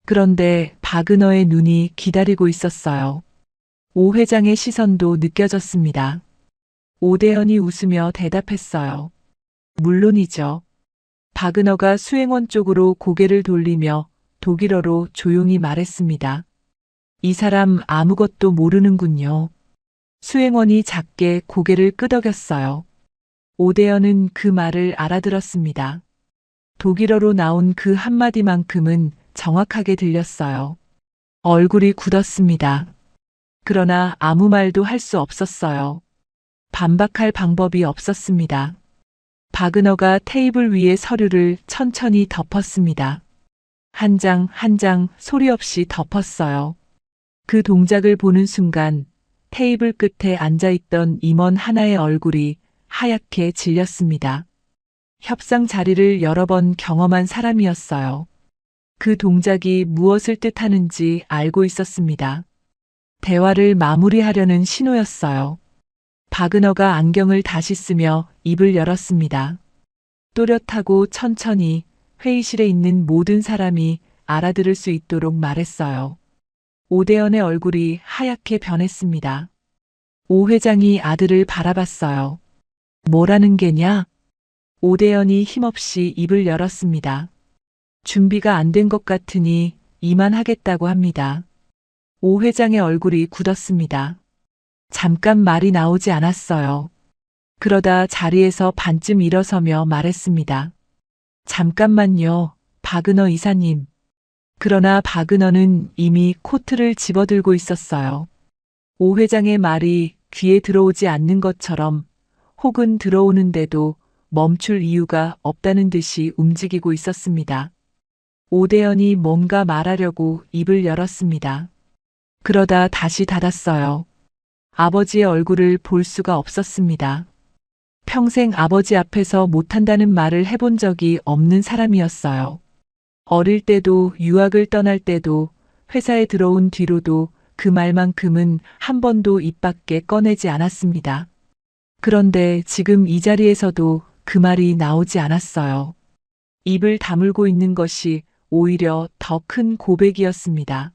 그런데 바그너의 눈이 기다리고 있었어요. 오 회장의 시선도 느껴졌습니다. 오대연이 웃으며 대답했어요. 물론이죠. 바그너가 수행원 쪽으로 고개를 돌리며 독일어로 조용히 말했습니다. 이 사람 아무것도 모르는군요. 수행원이 작게 고개를 끄덕였어요. 오대연은 그 말을 알아들었습니다. 독일어로 나온 그 한마디만큼은 정확하게 들렸어요. 얼굴이 굳었습니다. 그러나 아무 말도 할 수 없었어요. 반박할 방법이 없었습니다. 바그너가 테이블 위에 서류를 천천히 덮었습니다. 한 장 한 장 소리 없이 덮었어요. 그 동작을 보는 순간 테이블 끝에 앉아있던 임원 하나의 얼굴이 하얗게 질렸습니다. 협상 자리를 여러 번 경험한 사람이었어요. 그 동작이 무엇을 뜻하는지 알고 있었습니다. 대화를 마무리하려는 신호였어요. 바그너가 안경을 다시 쓰며 입을 열었습니다. 또렷하고 천천히 회의실에 있는 모든 사람이 알아들을 수 있도록 말했어요. 오대연의 얼굴이 하얗게 변했습니다. 오 회장이 아들을 바라봤어요. 뭐라는 게냐? 오대연이 힘없이 입을 열었습니다. 준비가 안 된 것 같으니 이만하겠다고 합니다. 오 회장의 얼굴이 굳었습니다. 잠깐 말이 나오지 않았어요. 그러다 자리에서 반쯤 일어서며 말했습니다. 잠깐만요, 바그너 이사님. 그러나 바그너는 이미 코트를 집어들고 있었어요. 오 회장의 말이 귀에 들어오지 않는 것처럼 혹은 들어오는데도 멈출 이유가 없다는 듯이 움직이고 있었습니다. 오대연이 뭔가 말하려고 입을 열었습니다. 그러다 다시 닫았어요. 아버지의 얼굴을 볼 수가 없었습니다. 평생 아버지 앞에서 못한다는 말을 해본 적이 없는 사람이었어요. 어릴 때도 유학을 떠날 때도 회사에 들어온 뒤로도 그 말만큼은 한 번도 입 밖에 꺼내지 않았습니다. 그런데 지금 이 자리에서도 그 말이 나오지 않았어요. 입을 다물고 있는 것이 오히려 더 큰 고백이었습니다.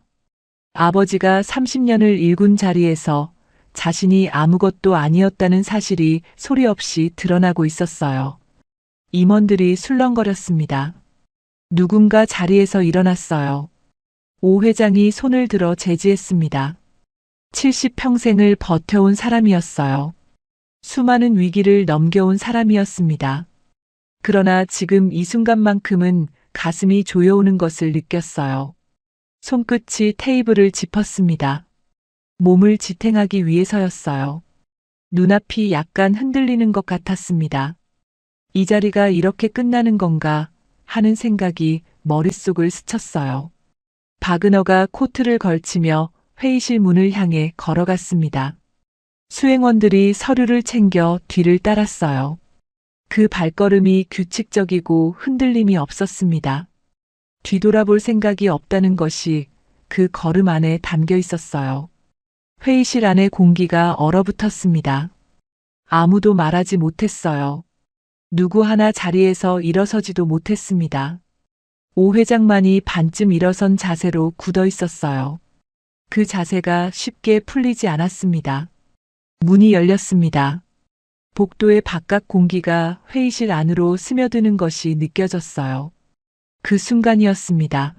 아버지가 30년을 일군 자리에서 자신이 아무것도 아니었다는 사실이 소리 없이 드러나고 있었어요. 임원들이 술렁거렸습니다. 누군가 자리에서 일어났어요. 오 회장이 손을 들어 제지했습니다. 70평생을 버텨온 사람이었어요. 수많은 위기를 넘겨온 사람이었습니다. 그러나 지금 이 순간만큼은 가슴이 조여오는 것을 느꼈어요. 손끝이 테이블을 짚었습니다. 몸을 지탱하기 위해서였어요. 눈앞이 약간 흔들리는 것 같았습니다. 이 자리가 이렇게 끝나는 건가 하는 생각이 머릿속을 스쳤어요. 바그너가 코트를 걸치며 회의실 문을 향해 걸어갔습니다. 수행원들이 서류를 챙겨 뒤를 따랐어요. 그 발걸음이 규칙적이고 흔들림이 없었습니다. 뒤돌아볼 생각이 없다는 것이 그 걸음 안에 담겨 있었어요. 회의실 안의 공기가 얼어붙었습니다. 아무도 말하지 못했어요. 누구 하나 자리에서 일어서지도 못했습니다. 오 회장만이 반쯤 일어선 자세로 굳어 있었어요. 그 자세가 쉽게 풀리지 않았습니다. 문이 열렸습니다. 복도의 바깥 공기가 회의실 안으로 스며드는 것이 느껴졌어요. 그 순간이었습니다.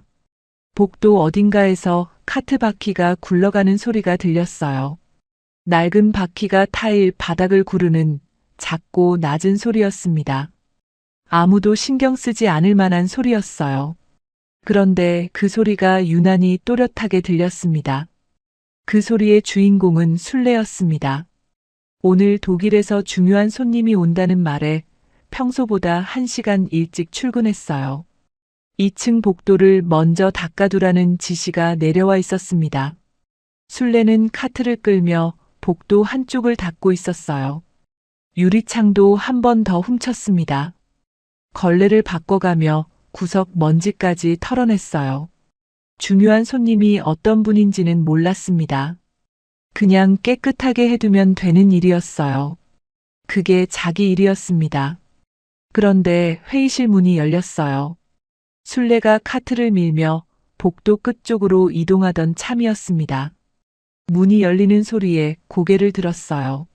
복도 어딘가에서 카트 바퀴가 굴러가는 소리가 들렸어요. 낡은 바퀴가 타일 바닥을 구르는 작고 낮은 소리였습니다. 아무도 신경 쓰지 않을 만한 소리였어요. 그런데 그 소리가 유난히 또렷하게 들렸습니다. 그 소리의 주인공은 술래였습니다. 오늘 독일에서 중요한 손님이 온다는 말에 평소보다 1시간 일찍 출근했어요. 2층 복도를 먼저 닦아두라는 지시가 내려와 있었습니다. 술래는 카트를 끌며 복도 한쪽을 닦고 있었어요. 유리창도 한 번 더 훔쳤습니다. 걸레를 바꿔가며 구석 먼지까지 털어냈어요. 중요한 손님이 어떤 분인지는 몰랐습니다. 그냥 깨끗하게 해두면 되는 일이었어요. 그게 자기 일이었습니다. 그런데 회의실 문이 열렸어요. 술래가 카트를 밀며 복도 끝쪽으로 이동하던 참이었습니다. 문이 열리는 소리에 고개를 들었어요.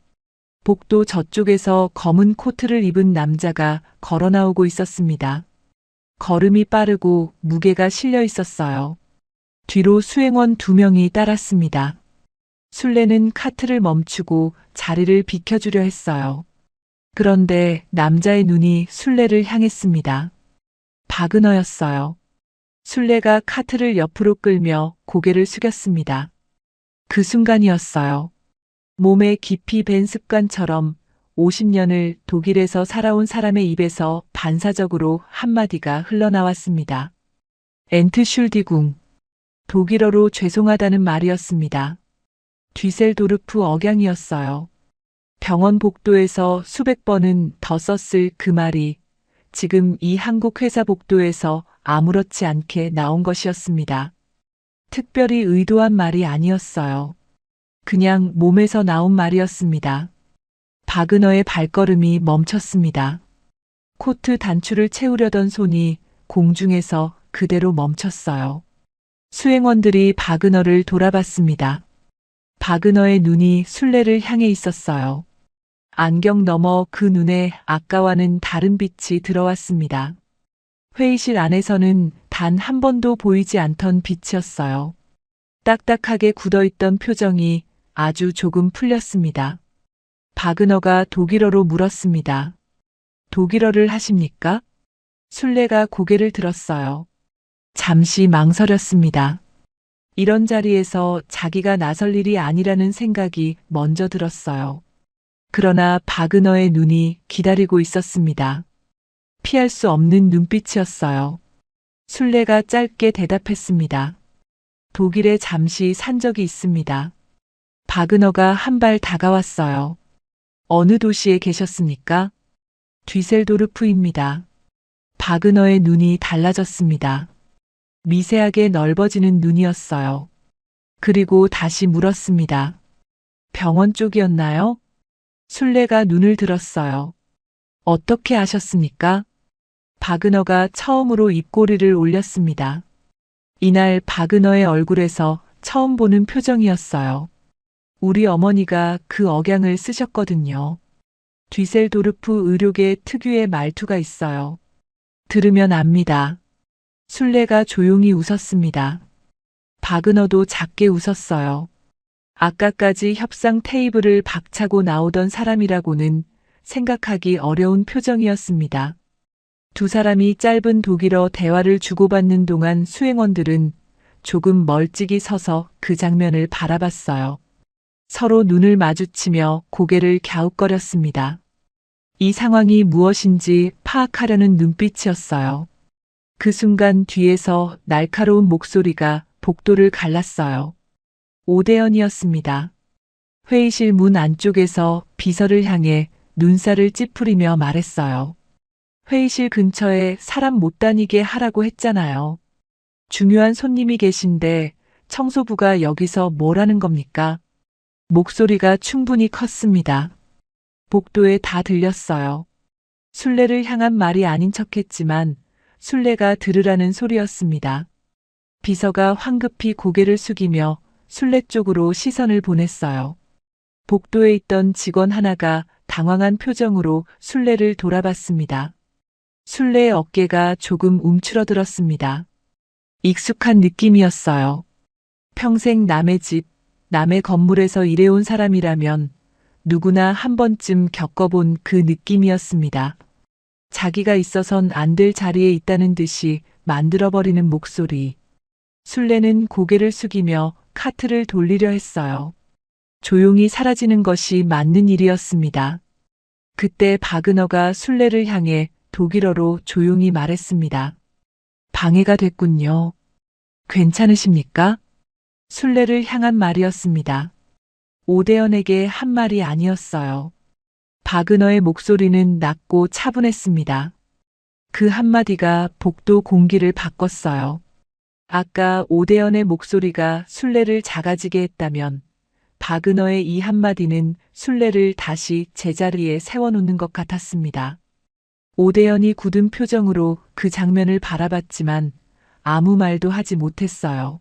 복도 저쪽에서 검은 코트를 입은 남자가 걸어 나오고 있었습니다. 걸음이 빠르고 무게가 실려 있었어요. 뒤로 수행원 2명이 따랐습니다. 술래는 카트를 멈추고 자리를 비켜주려 했어요. 그런데 남자의 눈이 술래를 향했습니다. 바그너였어요. 술래가 카트를 옆으로 끌며 고개를 숙였습니다. 그 순간이었어요. 몸에 깊이 밴 습관처럼 50년을 독일에서 살아온 사람의 입에서 반사적으로 한마디가 흘러나왔습니다. 엔트슐디궁. 독일어로 죄송하다는 말이었습니다. 뒤셀도르프 억양이었어요. 병원 복도에서 수백 번은 더 썼을 그 말이 지금 이 한국 회사 복도에서 아무렇지 않게 나온 것이었습니다. 특별히 의도한 말이 아니었어요. 그냥 몸에서 나온 말이었습니다. 바그너의 발걸음이 멈췄습니다. 코트 단추를 채우려던 손이 공중에서 그대로 멈췄어요. 수행원들이 바그너를 돌아봤습니다. 바그너의 눈이 술래를 향해 있었어요. 안경 너머 그 눈에 아까와는 다른 빛이 들어왔습니다. 회의실 안에서는 단 한 번도 보이지 않던 빛이었어요. 딱딱하게 굳어있던 표정이 아주 조금 풀렸습니다. 바그너가 독일어로 물었습니다. 독일어를 하십니까? 술래가 고개를 들었어요. 잠시 망설였습니다. 이런 자리에서 자기가 나설 일이 아니라는 생각이 먼저 들었어요. 그러나 바그너의 눈이 기다리고 있었습니다. 피할 수 없는 눈빛이었어요. 술래가 짧게 대답했습니다. 독일에 잠시 산 적이 있습니다. 바그너가 한 발 다가왔어요. 어느 도시에 계셨습니까? 뒤셀도르프입니다. 바그너의 눈이 달라졌습니다. 미세하게 넓어지는 눈이었어요. 그리고 다시 물었습니다. 병원 쪽이었나요? 술래가 눈을 들었어요. 어떻게 아셨습니까? 박은어가 처음으로 입꼬리를 올렸습니다. 이날 박은어의 얼굴에서 처음 보는 표정이었어요. 우리 어머니가 그 억양을 쓰셨거든요. 뒤셀도르프 의료계 특유의 말투가 있어요. 들으면 압니다. 술래가 조용히 웃었습니다. 박은어도 작게 웃었어요. 아까까지 협상 테이블을 박차고 나오던 사람이라고는 생각하기 어려운 표정이었습니다. 두 사람이 짧은 독일어 대화를 주고받는 동안 수행원들은 조금 멀찍이 서서 그 장면을 바라봤어요. 서로 눈을 마주치며 고개를 갸웃거렸습니다. 이 상황이 무엇인지 파악하려는 눈빛이었어요. 그 순간 뒤에서 날카로운 목소리가 복도를 갈랐어요. 오대연이었습니다. 회의실 문 안쪽에서 비서를 향해 눈살을 찌푸리며 말했어요. 회의실 근처에 사람 못 다니게 하라고 했잖아요. 중요한 손님이 계신데 청소부가 여기서 뭘 하는 겁니까? 목소리가 충분히 컸습니다. 복도에 다 들렸어요. 술래를 향한 말이 아닌 척했지만 술래가 들으라는 소리였습니다. 비서가 황급히 고개를 숙이며 술래 쪽으로 시선을 보냈어요. 복도에 있던 직원 하나가 당황한 표정으로 술래를 돌아봤습니다. 술래의 어깨가 조금 움츠러들었습니다. 익숙한 느낌이었어요. 평생 남의 집, 남의 건물에서 일해온 사람이라면 누구나 한 번쯤 겪어본 그 느낌이었습니다. 자기가 있어선 안 될 자리에 있다는 듯이 만들어버리는 목소리. 술래는 고개를 숙이며 카트를 돌리려 했어요. 조용히 사라지는 것이 맞는 일이었습니다. 그때 박은어가 술래를 향해 독일어로 조용히 말했습니다. 방해가 됐군요. 괜찮으십니까? 술래를 향한 말이었습니다. 오대연에게 한 말이 아니었어요. 박은어의 목소리는 낮고 차분했습니다. 그 한마디가 복도 공기를 바꿨어요. 아까 오대연의 목소리가 술래를 작아지게 했다면 박은어의 이 한마디는 술래를 다시 제자리에 세워놓는 것 같았습니다. 오대연이 굳은 표정으로 그 장면을 바라봤지만 아무 말도 하지 못했어요.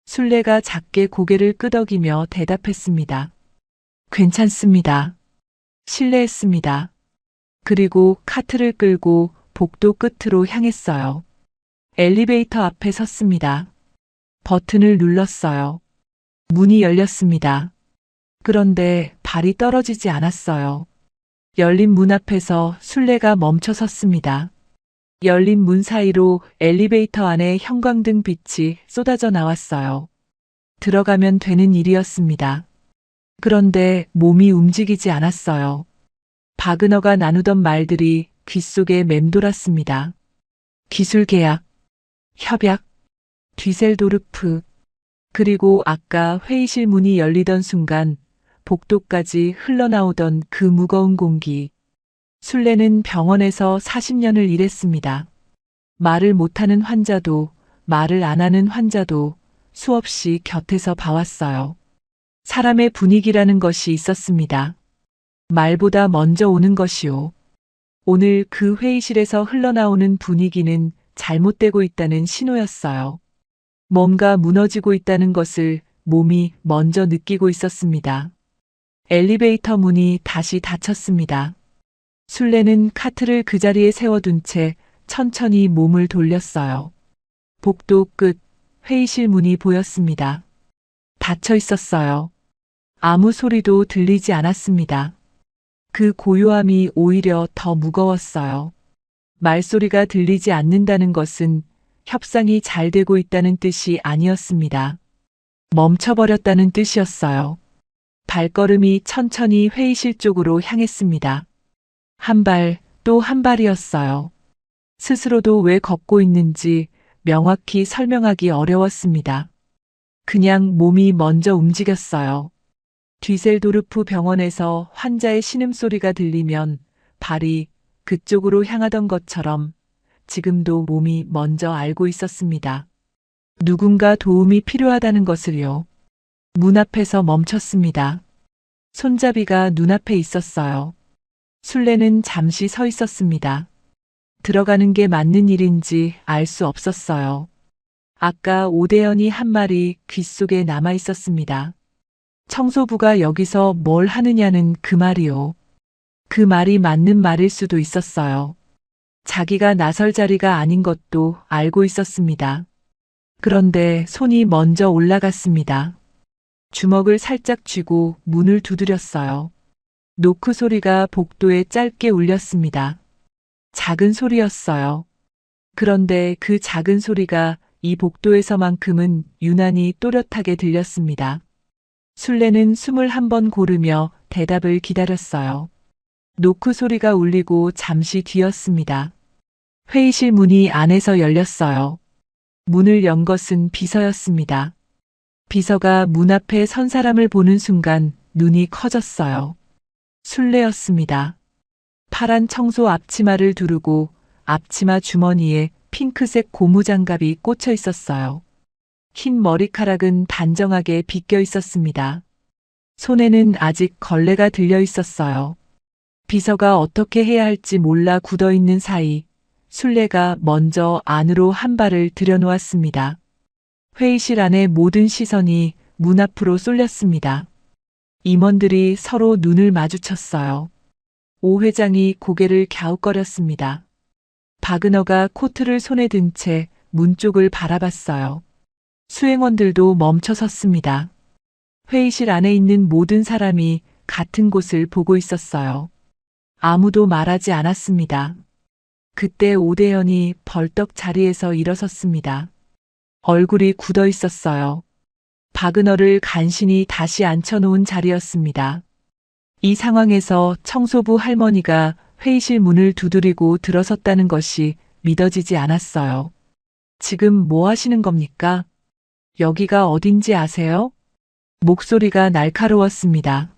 술래가 작게 고개를 끄덕이며 대답했습니다. 괜찮습니다. 실례했습니다. 그리고 카트를 끌고 복도 끝으로 향했어요. 엘리베이터 앞에 섰습니다. 버튼을 눌렀어요. 문이 열렸습니다. 그런데 발이 떨어지지 않았어요. 열린 문 앞에서 술래가 멈춰 섰습니다. 열린 문 사이로 엘리베이터 안에 형광등 빛이 쏟아져 나왔어요. 들어가면 되는 일이었습니다. 그런데 몸이 움직이지 않았어요. 박은어가 나누던 말들이 귓속에 맴돌았습니다. 기술 계약, 협약, 뒤셀도르프, 그리고 아까 회의실 문이 열리던 순간 복도까지 흘러나오던 그 무거운 공기. 술래는 병원에서 40년을 일했습니다. 말을 못하는 환자도 말을 안 하는 환자도 수없이 곁에서 봐왔어요. 사람의 분위기라는 것이 있었습니다. 말보다 먼저 오는 것이요. 오늘 그 회의실에서 흘러나오는 분위기는 잘못되고 있다는 신호였어요. 뭔가 무너지고 있다는 것을 몸이 먼저 느끼고 있었습니다. 엘리베이터 문이 다시 닫혔습니다. 술래는 카트를 그 자리에 세워둔 채 천천히 몸을 돌렸어요. 복도 끝 회의실 문이 보였습니다. 닫혀 있었어요. 아무 소리도 들리지 않았습니다. 그 고요함이 오히려 더 무거웠어요. 말소리가 들리지 않는다는 것은 협상이 잘 되고 있다는 뜻이 아니었습니다. 멈춰버렸다는 뜻이었어요. 발걸음이 천천히 회의실 쪽으로 향했습니다. 한 발, 또 한 발이었어요. 스스로도 왜 걷고 있는지 명확히 설명하기 어려웠습니다. 그냥 몸이 먼저 움직였어요. 뒤셀도르프 병원에서 환자의 신음소리가 들리면 발이 그쪽으로 향하던 것처럼 지금도 몸이 먼저 알고 있었습니다. 누군가 도움이 필요하다는 것을요. 문 앞에서 멈췄습니다. 손잡이가 눈앞에 있었어요. 술래는 잠시 서 있었습니다. 들어가는 게 맞는 일인지 알 수 없었어요. 아까 오대연이 한 말이 귓속에 남아 있었습니다. 청소부가 여기서 뭘 하느냐는 그 말이요. 그 말이 맞는 말일 수도 있었어요. 자기가 나설 자리가 아닌 것도 알고 있었습니다. 그런데 손이 먼저 올라갔습니다. 주먹을 살짝 쥐고 문을 두드렸어요. 노크 소리가 복도에 짧게 울렸습니다. 작은 소리였어요. 그런데 그 작은 소리가 이 복도에서만큼은 유난히 또렷하게 들렸습니다. 술래는 숨을 한번 고르며 대답을 기다렸어요. 노크 소리가 울리고 잠시 뒤였습니다. 회의실 문이 안에서 열렸어요. 문을 연 것은 비서였습니다. 비서가 문 앞에 선 사람을 보는 순간 눈이 커졌어요. 술래였습니다. 파란 청소 앞치마를 두르고 앞치마 주머니에 핑크색 고무장갑이 꽂혀 있었어요. 흰 머리카락은 단정하게 빗겨 있었습니다. 손에는 아직 걸레가 들려 있었어요. 비서가 어떻게 해야 할지 몰라 굳어 있는 사이 술래가 먼저 안으로 한 발을 들여놓았습니다. 회의실 안의 모든 시선이 문 앞으로 쏠렸습니다. 임원들이 서로 눈을 마주쳤어요. 오 회장이 고개를 갸웃거렸습니다. 박은어가 코트를 손에 든 채 문 쪽을 바라봤어요. 수행원들도 멈춰 섰습니다. 회의실 안에 있는 모든 사람이 같은 곳을 보고 있었어요. 아무도 말하지 않았습니다. 그때 오대연이 벌떡 자리에서 일어섰습니다. 얼굴이 굳어 있었어요. 박은어를 간신히 다시 앉혀놓은 자리였습니다. 이 상황에서 청소부 할머니가 회의실 문을 두드리고 들어섰다는 것이 믿어지지 않았어요. 지금 뭐 하시는 겁니까? 여기가 어딘지 아세요? 목소리가 날카로웠습니다.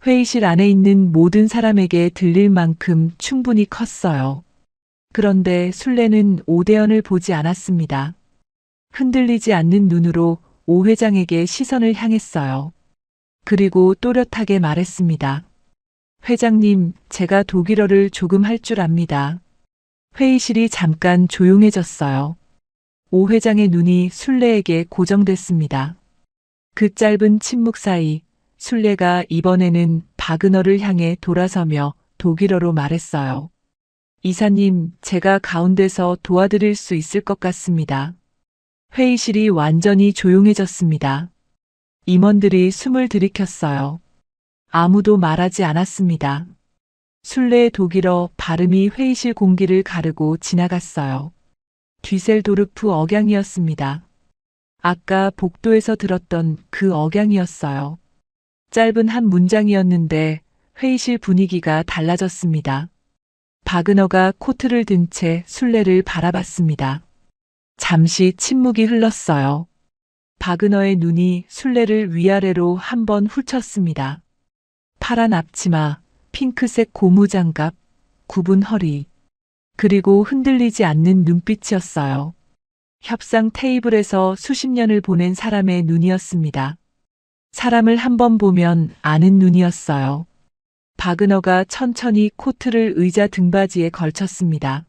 회의실 안에 있는 모든 사람에게 들릴 만큼 충분히 컸어요. 그런데 술래는 오대연을 보지 않았습니다. 흔들리지 않는 눈으로 오 회장에게 시선을 향했어요. 그리고 또렷하게 말했습니다. 회장님, 제가 독일어를 조금 할 줄 압니다. 회의실이 잠깐 조용해졌어요. 오 회장의 눈이 술래에게 고정됐습니다. 그 짧은 침묵 사이 술래가 이번에는 박은어를 향해 돌아서며 독일어로 말했어요. 이사님, 제가 가운데서 도와드릴 수 있을 것 같습니다. 회의실이 완전히 조용해졌습니다. 임원들이 숨을 들이켰어요. 아무도 말하지 않았습니다. 술래의 독일어 발음이 회의실 공기를 가르고 지나갔어요. 뒤셀도르프 억양이었습니다. 아까 복도에서 들었던 그 억양이었어요. 짧은 한 문장이었는데 회의실 분위기가 달라졌습니다. 박은어가 코트를 든 채 술래를 바라봤습니다. 잠시 침묵이 흘렀어요. 박은어의 눈이 술래를 위아래로 한번 훑쳤습니다. 파란 앞치마, 핑크색 고무장갑, 굽은 허리, 그리고 흔들리지 않는 눈빛이었어요. 협상 테이블에서 수십 년을 보낸 사람의 눈이었습니다. 사람을 한번 보면 아는 눈이었어요. 박은어가 천천히 코트를 의자 등받이에 걸쳤습니다.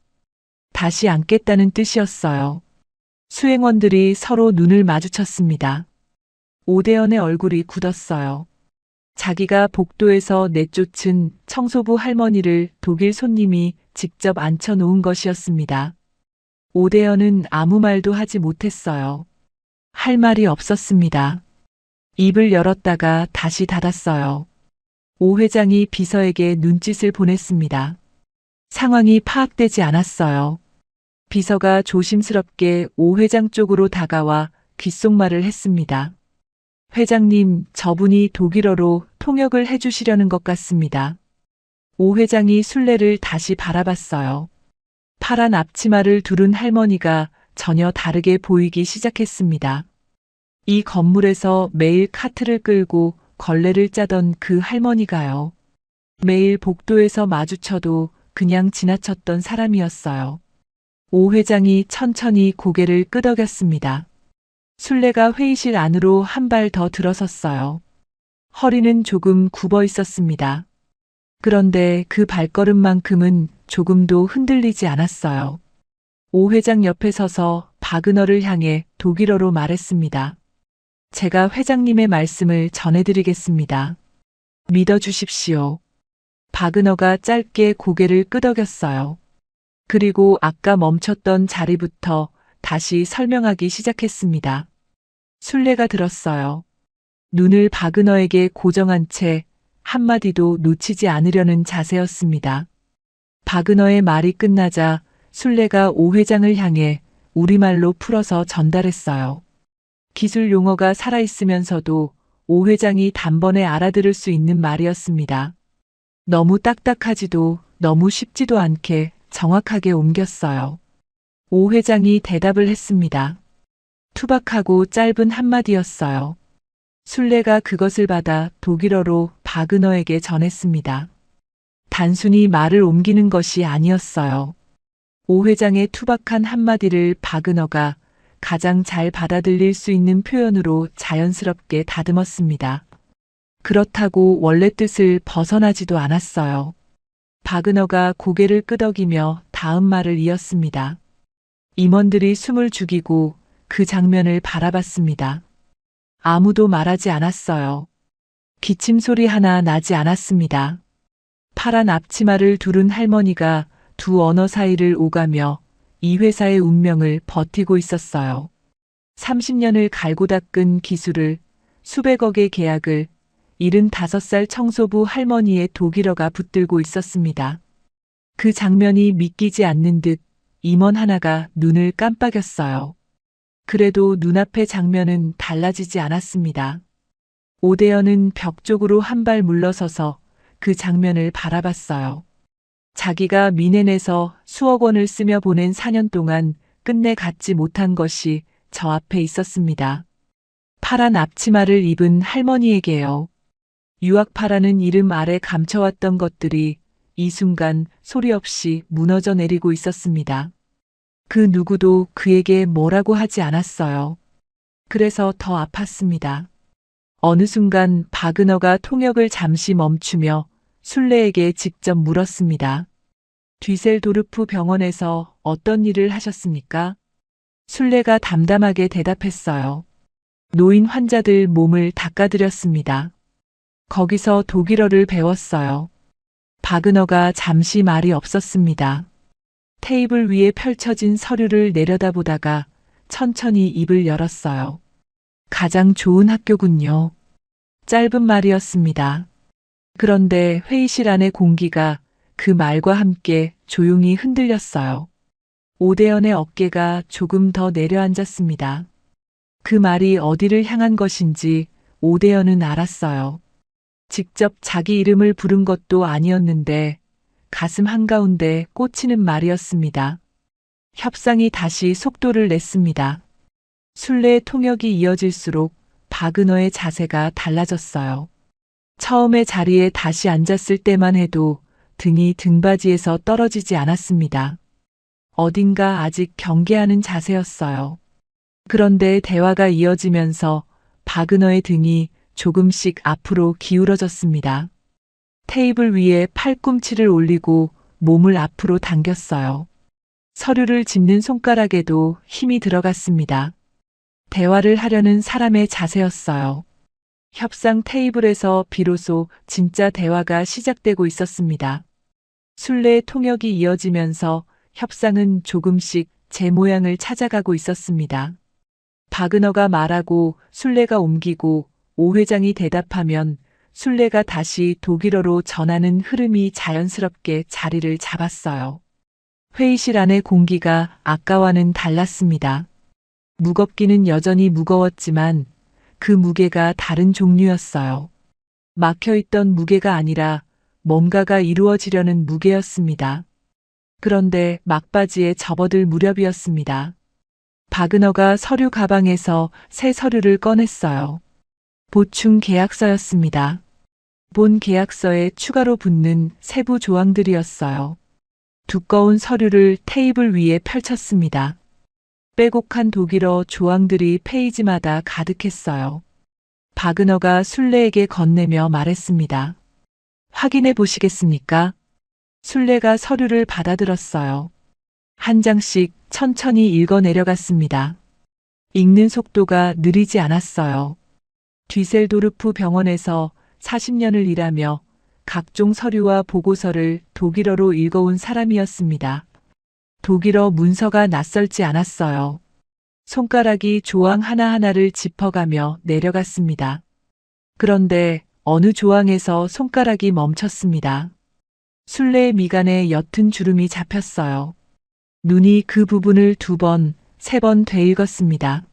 다시 앉겠다는 뜻이었어요. 수행원들이 서로 눈을 마주쳤습니다. 오대연의 얼굴이 굳었어요. 자기가 복도에서 내쫓은 청소부 할머니를 독일 손님이 직접 앉혀놓은 것이었습니다. 오대연은 아무 말도 하지 못했어요. 할 말이 없었습니다. 입을 열었다가 다시 닫았어요. 오 회장이 비서에게 눈짓을 보냈습니다. 상황이 파악되지 않았어요. 비서가 조심스럽게 오 회장 쪽으로 다가와 귓속말을 했습니다. 회장님, 저분이 독일어로 통역을 해주시려는 것 같습니다. 오 회장이 술래를 다시 바라봤어요. 파란 앞치마를 두른 할머니가 전혀 다르게 보이기 시작했습니다. 이 건물에서 매일 카트를 끌고 걸레를 짜던 그 할머니가요. 매일 복도에서 마주쳐도 그냥 지나쳤던 사람이었어요. 오 회장이 천천히 고개를 끄덕였습니다. 술래가 회의실 안으로 한 발 더 들어섰어요. 허리는 조금 굽어 있었습니다. 그런데 그 발걸음만큼은 조금도 흔들리지 않았어요. 오 회장 옆에 서서 바그너를 향해 독일어로 말했습니다. 제가 회장님의 말씀을 전해드리겠습니다. 믿어주십시오. 바그너가 짧게 고개를 끄덕였어요. 그리고 아까 멈췄던 자리부터 다시 설명하기 시작했습니다. 술래가 들었어요. 눈을 바그너에게 고정한 채 한마디도 놓치지 않으려는 자세였습니다. 바그너의 말이 끝나자 술래가 오 회장을 향해 우리말로 풀어서 전달했어요. 기술 용어가 살아있으면서도 오 회장이 단번에 알아들을 수 있는 말이었습니다. 너무 딱딱하지도 너무 쉽지도 않게 정확하게 옮겼어요. 오 회장이 대답을 했습니다. 투박하고 짧은 한마디였어요. 술래가 그것을 받아 독일어로 바그너에게 전했습니다. 단순히 말을 옮기는 것이 아니었어요. 오 회장의 투박한 한마디를 바그너가 가장 잘 받아들일 수 있는 표현으로 자연스럽게 다듬었습니다. 그렇다고 원래 뜻을 벗어나지도 않았어요. 바그너가 고개를 끄덕이며 다음 말을 이었습니다. 임원들이 숨을 죽이고 그 장면을 바라봤습니다. 아무도 말하지 않았어요. 기침 소리 하나 나지 않았습니다. 파란 앞치마를 두른 할머니가 두 언어 사이를 오가며 이 회사의 운명을 버티고 있었어요. 30년을 갈고 닦은 기술을, 수백억의 계약을 75살 청소부 할머니의 독일어가 붙들고 있었습니다. 그 장면이 믿기지 않는 듯 임원 하나가 눈을 깜빡였어요. 그래도 눈앞의 장면은 달라지지 않았습니다. 오대연은 벽 쪽으로 한 발 물러서서 그 장면을 바라봤어요. 자기가 미넨에서 수억 원을 쓰며 보낸 4년 동안 끝내 갖지 못한 것이 저 앞에 있었습니다. 파란 앞치마를 입은 할머니에게요. 유학파라는 이름 아래 감춰왔던 것들이 이 순간 소리 없이 무너져 내리고 있었습니다. 그 누구도 그에게 뭐라고 하지 않았어요. 그래서 더 아팠습니다. 어느 순간 바그너가 통역을 잠시 멈추며 술래에게 직접 물었습니다. 뒤셀도르프 병원에서 어떤 일을 하셨습니까? 술래가 담담하게 대답했어요. 노인 환자들 몸을 닦아드렸습니다. 거기서 독일어를 배웠어요. 바그너가 잠시 말이 없었습니다. 테이블 위에 펼쳐진 서류를 내려다보다가 천천히 입을 열었어요. 가장 좋은 학교군요. 짧은 말이었습니다. 그런데 회의실 안의 공기가 그 말과 함께 조용히 흔들렸어요. 오대연의 어깨가 조금 더 내려앉았습니다. 그 말이 어디를 향한 것인지 오대연은 알았어요. 직접 자기 이름을 부른 것도 아니었는데 가슴 한가운데 꽂히는 말이었습니다. 협상이 다시 속도를 냈습니다. 술래의 통역이 이어질수록 바그너의 자세가 달라졌어요. 처음에 자리에 다시 앉았을 때만 해도 등이 등받이에서 떨어지지 않았습니다. 어딘가 아직 경계하는 자세였어요. 그런데 대화가 이어지면서 바그너의 등이 조금씩 앞으로 기울어졌습니다. 테이블 위에 팔꿈치를 올리고 몸을 앞으로 당겼어요. 서류를 짚는 손가락에도 힘이 들어갔습니다. 대화를 하려는 사람의 자세였어요. 협상 테이블에서 비로소 진짜 대화가 시작되고 있었습니다. 술래의 통역이 이어지면서 협상은 조금씩 제 모양을 찾아가고 있었습니다. 바그너가 말하고 술래가 옮기고 오 회장이 대답하면 술래가 다시 독일어로 전하는 흐름이 자연스럽게 자리를 잡았어요. 회의실 안의 공기가 아까와는 달랐습니다. 무겁기는 여전히 무거웠지만 그 무게가 다른 종류였어요. 막혀있던 무게가 아니라 뭔가가 이루어지려는 무게였습니다. 그런데 막바지에 접어들 무렵이었습니다. 바그너가 서류 가방에서 새 서류를 꺼냈어요. 보충 계약서였습니다. 본 계약서에 추가로 붙는 세부 조항들이었어요. 두꺼운 서류를 테이블 위에 펼쳤습니다. 빼곡한 독일어 조항들이 페이지마다 가득했어요. 바그너가 순례에게 건네며 말했습니다. 확인해 보시겠습니까? 순례가 서류를 받아들었어요. 한 장씩 천천히 읽어 내려갔습니다. 읽는 속도가 느리지 않았어요. 뒤셀도르프 병원에서 40년을 일하며 각종 서류와 보고서를 독일어로 읽어온 사람이었습니다. 독일어 문서가 낯설지 않았어요. 손가락이 조항 하나하나를 짚어가며 내려갔습니다. 그런데 어느 조항에서 손가락이 멈췄습니다. 순례의 미간에 옅은 주름이 잡혔어요. 눈이 그 부분을 2번, 3번 되읽었습니다.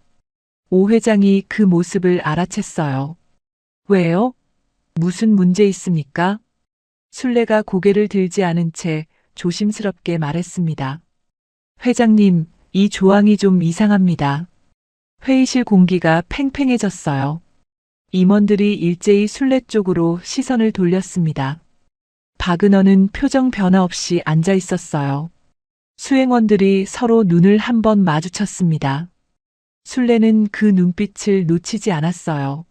오 회장이 그 모습을 알아챘어요. 왜요? 무슨 문제 있습니까? 순례가 고개를 들지 않은 채 조심스럽게 말했습니다. 회장님, 이 조항이 좀 이상합니다. 회의실 공기가 팽팽해졌어요. 임원들이 일제히 순례 쪽으로 시선을 돌렸습니다. 바그너는 표정 변화 없이 앉아 있었어요. 수행원들이 서로 눈을 한번 마주쳤습니다. 순례는 그 눈빛을 놓치지 않았어요.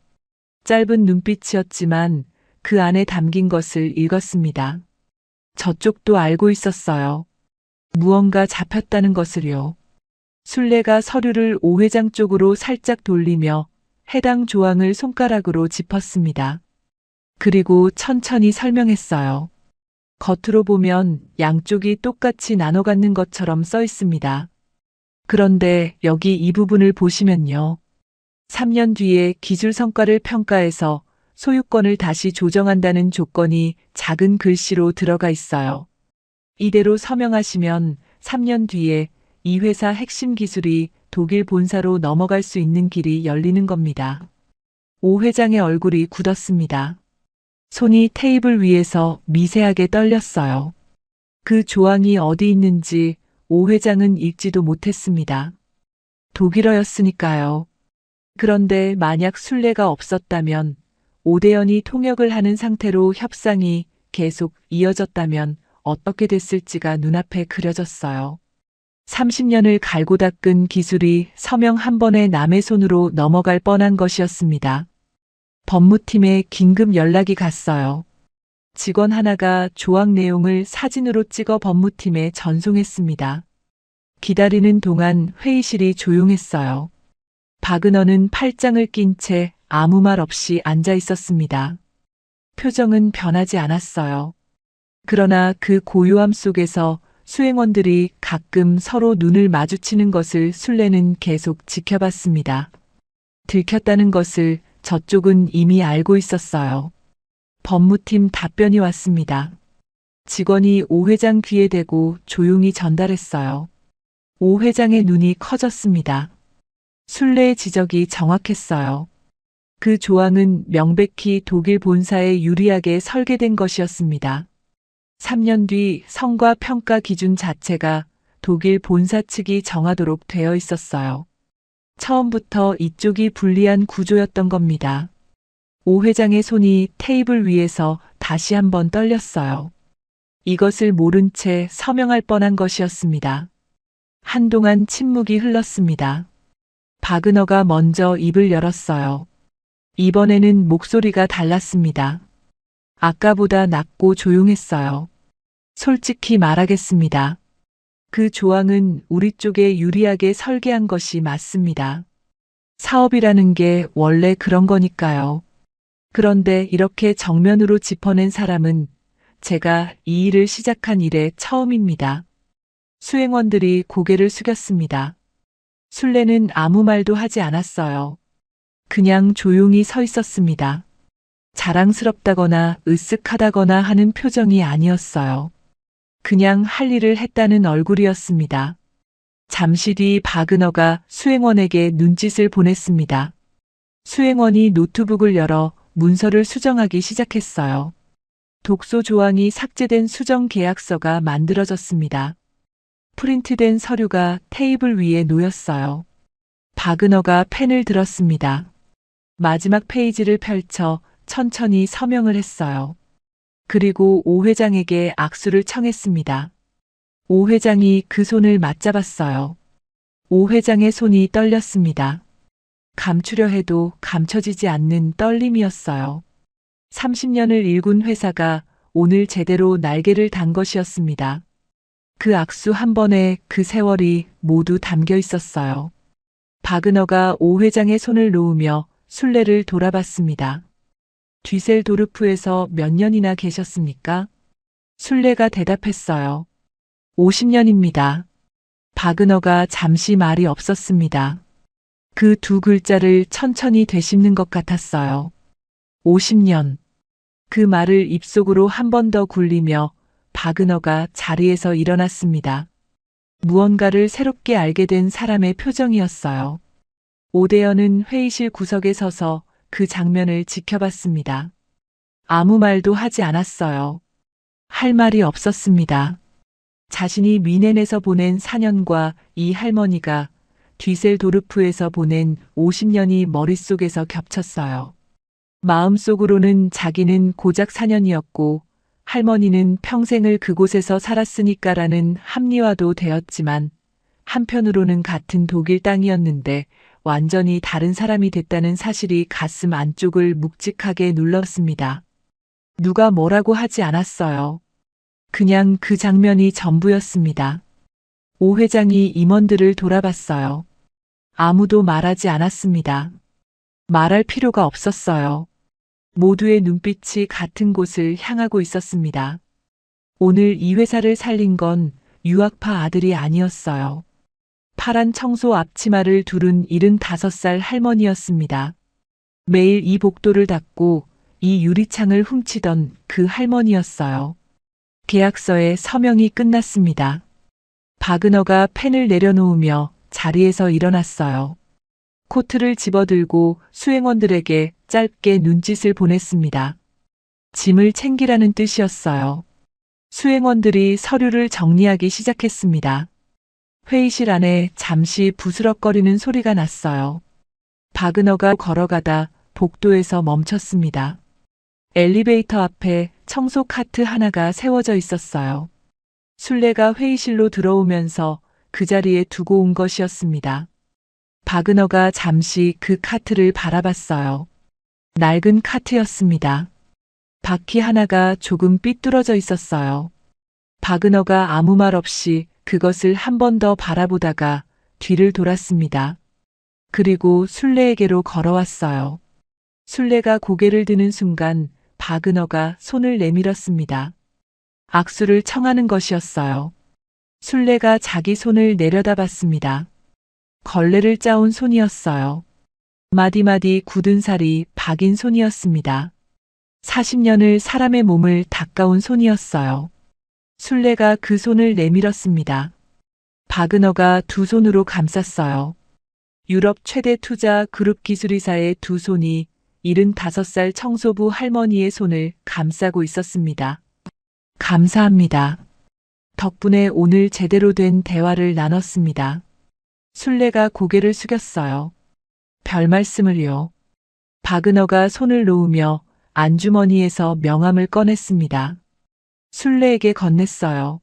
짧은 눈빛이었지만 그 안에 담긴 것을 읽었습니다. 저쪽도 알고 있었어요. 무언가 잡혔다는 것을요. 순례가 서류를 오 회장 쪽으로 살짝 돌리며 해당 조항을 손가락으로 짚었습니다. 그리고 천천히 설명했어요. 겉으로 보면 양쪽이 똑같이 나눠 갖는 것처럼 써 있습니다. 그런데 여기 이 부분을 보시면요. 3년 뒤에 기술 성과를 평가해서 소유권을 다시 조정한다는 조건이 작은 글씨로 들어가 있어요. 이대로 서명하시면 3년 뒤에 이 회사 핵심 기술이 독일 본사로 넘어갈 수 있는 길이 열리는 겁니다. 오 회장의 얼굴이 굳었습니다. 손이 테이블 위에서 미세하게 떨렸어요. 그 조항이 어디 있는지 오 회장은 읽지도 못했습니다. 독일어였으니까요. 그런데 만약 순례가 없었다면 오대연이 통역을 하는 상태로 협상이 계속 이어졌다면 어떻게 됐을지가 눈앞에 그려졌어요. 30년을 갈고 닦은 기술이 서명 한 번에 남의 손으로 넘어갈 뻔한 것이었습니다. 법무팀에 긴급 연락이 갔어요. 직원 하나가 조항 내용을 사진으로 찍어 법무팀에 전송했습니다. 기다리는 동안 회의실이 조용했어요. 바그너는 팔짱을 낀 채 아무 말 없이 앉아 있었습니다. 표정은 변하지 않았어요. 그러나 그 고요함 속에서 수행원들이 가끔 서로 눈을 마주치는 것을 순례는 계속 지켜봤습니다. 들켰다는 것을 저쪽은 이미 알고 있었어요. 법무팀 답변이 왔습니다. 직원이 오 회장 귀에 대고 조용히 전달했어요. 오 회장의 눈이 커졌습니다. 순례의 지적이 정확했어요. 그 조항은 명백히 독일 본사에 유리하게 설계된 것이었습니다. 3년 뒤 성과 평가 기준 자체가 독일 본사 측이 정하도록 되어 있었어요. 처음부터 이쪽이 불리한 구조였던 겁니다. 오 회장의 손이 테이블 위에서 다시 한번 떨렸어요. 이것을 모른 채 서명할 뻔한 것이었습니다. 한동안 침묵이 흘렀습니다. 바그너가 먼저 입을 열었어요. 이번에는 목소리가 달랐습니다. 아까보다 낮고 조용했어요. 솔직히 말하겠습니다. 그 조항은 우리 쪽에 유리하게 설계한 것이 맞습니다. 사업이라는 게 원래 그런 거니까요. 그런데 이렇게 정면으로 짚어낸 사람은 제가 이 일을 시작한 이래 처음입니다. 수행원들이 고개를 숙였습니다. 순례는 아무 말도 하지 않았어요. 그냥 조용히 서 있었습니다. 자랑스럽다거나 으쓱하다거나 하는 표정이 아니었어요. 그냥 할 일을 했다는 얼굴이었습니다. 잠시 뒤 바그너가 수행원에게 눈짓을 보냈습니다. 수행원이 노트북을 열어 문서를 수정하기 시작했어요. 독소 조항이 삭제된 수정 계약서가 만들어졌습니다. 프린트된 서류가 테이블 위에 놓였어요. 바그너가 펜을 들었습니다. 마지막 페이지를 펼쳐 천천히 서명을 했어요. 그리고 오 회장에게 악수를 청했습니다. 오 회장이 그 손을 맞잡았어요. 오 회장의 손이 떨렸습니다. 감추려 해도 감춰지지 않는 떨림이었어요. 30년을 일군 회사가 오늘 제대로 날개를 단 것이었습니다. 그 악수 한 번에 그 세월이 모두 담겨 있었어요. 바그너가 오 회장의 손을 놓으며 순례를 돌아봤습니다. 뒤셀도르프에서 몇 년이나 계셨습니까? 순례가 대답했어요. 50년입니다. 바그너가 잠시 말이 없었습니다. 그 두 글자를 천천히 되씹는 것 같았어요. 50년. 그 말을 입속으로 한 번 더 굴리며 바그너가 자리에서 일어났습니다. 무언가를 새롭게 알게 된 사람의 표정이었어요. 오대연은 회의실 구석에 서서 그 장면을 지켜봤습니다. 아무 말도 하지 않았어요. 할 말이 없었습니다. 자신이 미넨에서 보낸 4년과 이 할머니가 뒤셀도르프에서 보낸 50년이 머릿속에서 겹쳤어요. 마음속으로는 자기는 고작 4년이었고 할머니는 평생을 그곳에서 살았으니까라는 합리화도 되었지만 한편으로는 같은 독일 땅이었는데 완전히 다른 사람이 됐다는 사실이 가슴 안쪽을 묵직하게 눌렀습니다. 누가 뭐라고 하지 않았어요. 그냥 그 장면이 전부였습니다. 오 회장이 임원들을 돌아봤어요. 아무도 말하지 않았습니다. 말할 필요가 없었어요. 모두의 눈빛이 같은 곳을 향하고 있었습니다. 오늘 이 회사를 살린 건 유학파 아들이 아니었어요. 파란 청소 앞치마를 두른 75살 할머니였습니다. 매일 이 복도를 닫고 이 유리창을 훔치던 그 할머니였어요. 계약서에 서명이 끝났습니다. 바그너가 펜을 내려놓으며 자리에서 일어났어요. 코트를 집어들고 수행원들에게 짧게 눈짓을 보냈습니다. 짐을 챙기라는 뜻이었어요. 수행원들이 서류를 정리하기 시작했습니다. 회의실 안에 잠시 부스럭거리는 소리가 났어요. 바그너가 걸어가다 복도에서 멈췄습니다. 엘리베이터 앞에 청소 카트 하나가 세워져 있었어요. 순례가 회의실로 들어오면서 그 자리에 두고 온 것이었습니다. 바그너가 잠시 그 카트를 바라봤어요. 낡은 카트였습니다. 바퀴 하나가 조금 삐뚤어져 있었어요. 바그너가 아무 말 없이 그것을 한 번 더 바라보다가 뒤를 돌았습니다. 그리고 순례에게로 걸어왔어요. 순례가 고개를 드는 순간 바그너가 손을 내밀었습니다. 악수를 청하는 것이었어요. 순례가 자기 손을 내려다봤습니다. 걸레를 짜온 손이었어요. 마디마디 굳은 살이 박인 손이었습니다. 40년을 사람의 몸을 닦아온 손이었어요. 순례가 그 손을 내밀었습니다. 바그너가 두 손으로 감쌌어요. 유럽 최대 투자 그룹 기술이사의 두 손이 75살 청소부 할머니의 손을 감싸고 있었습니다. 감사합니다. 덕분에 오늘 제대로 된 대화를 나눴습니다. 순례가 고개를 숙였어요. 별 말씀을요. 바그너가 손을 놓으며 안주머니에서 명함을 꺼냈습니다. 순례에게 건넸어요.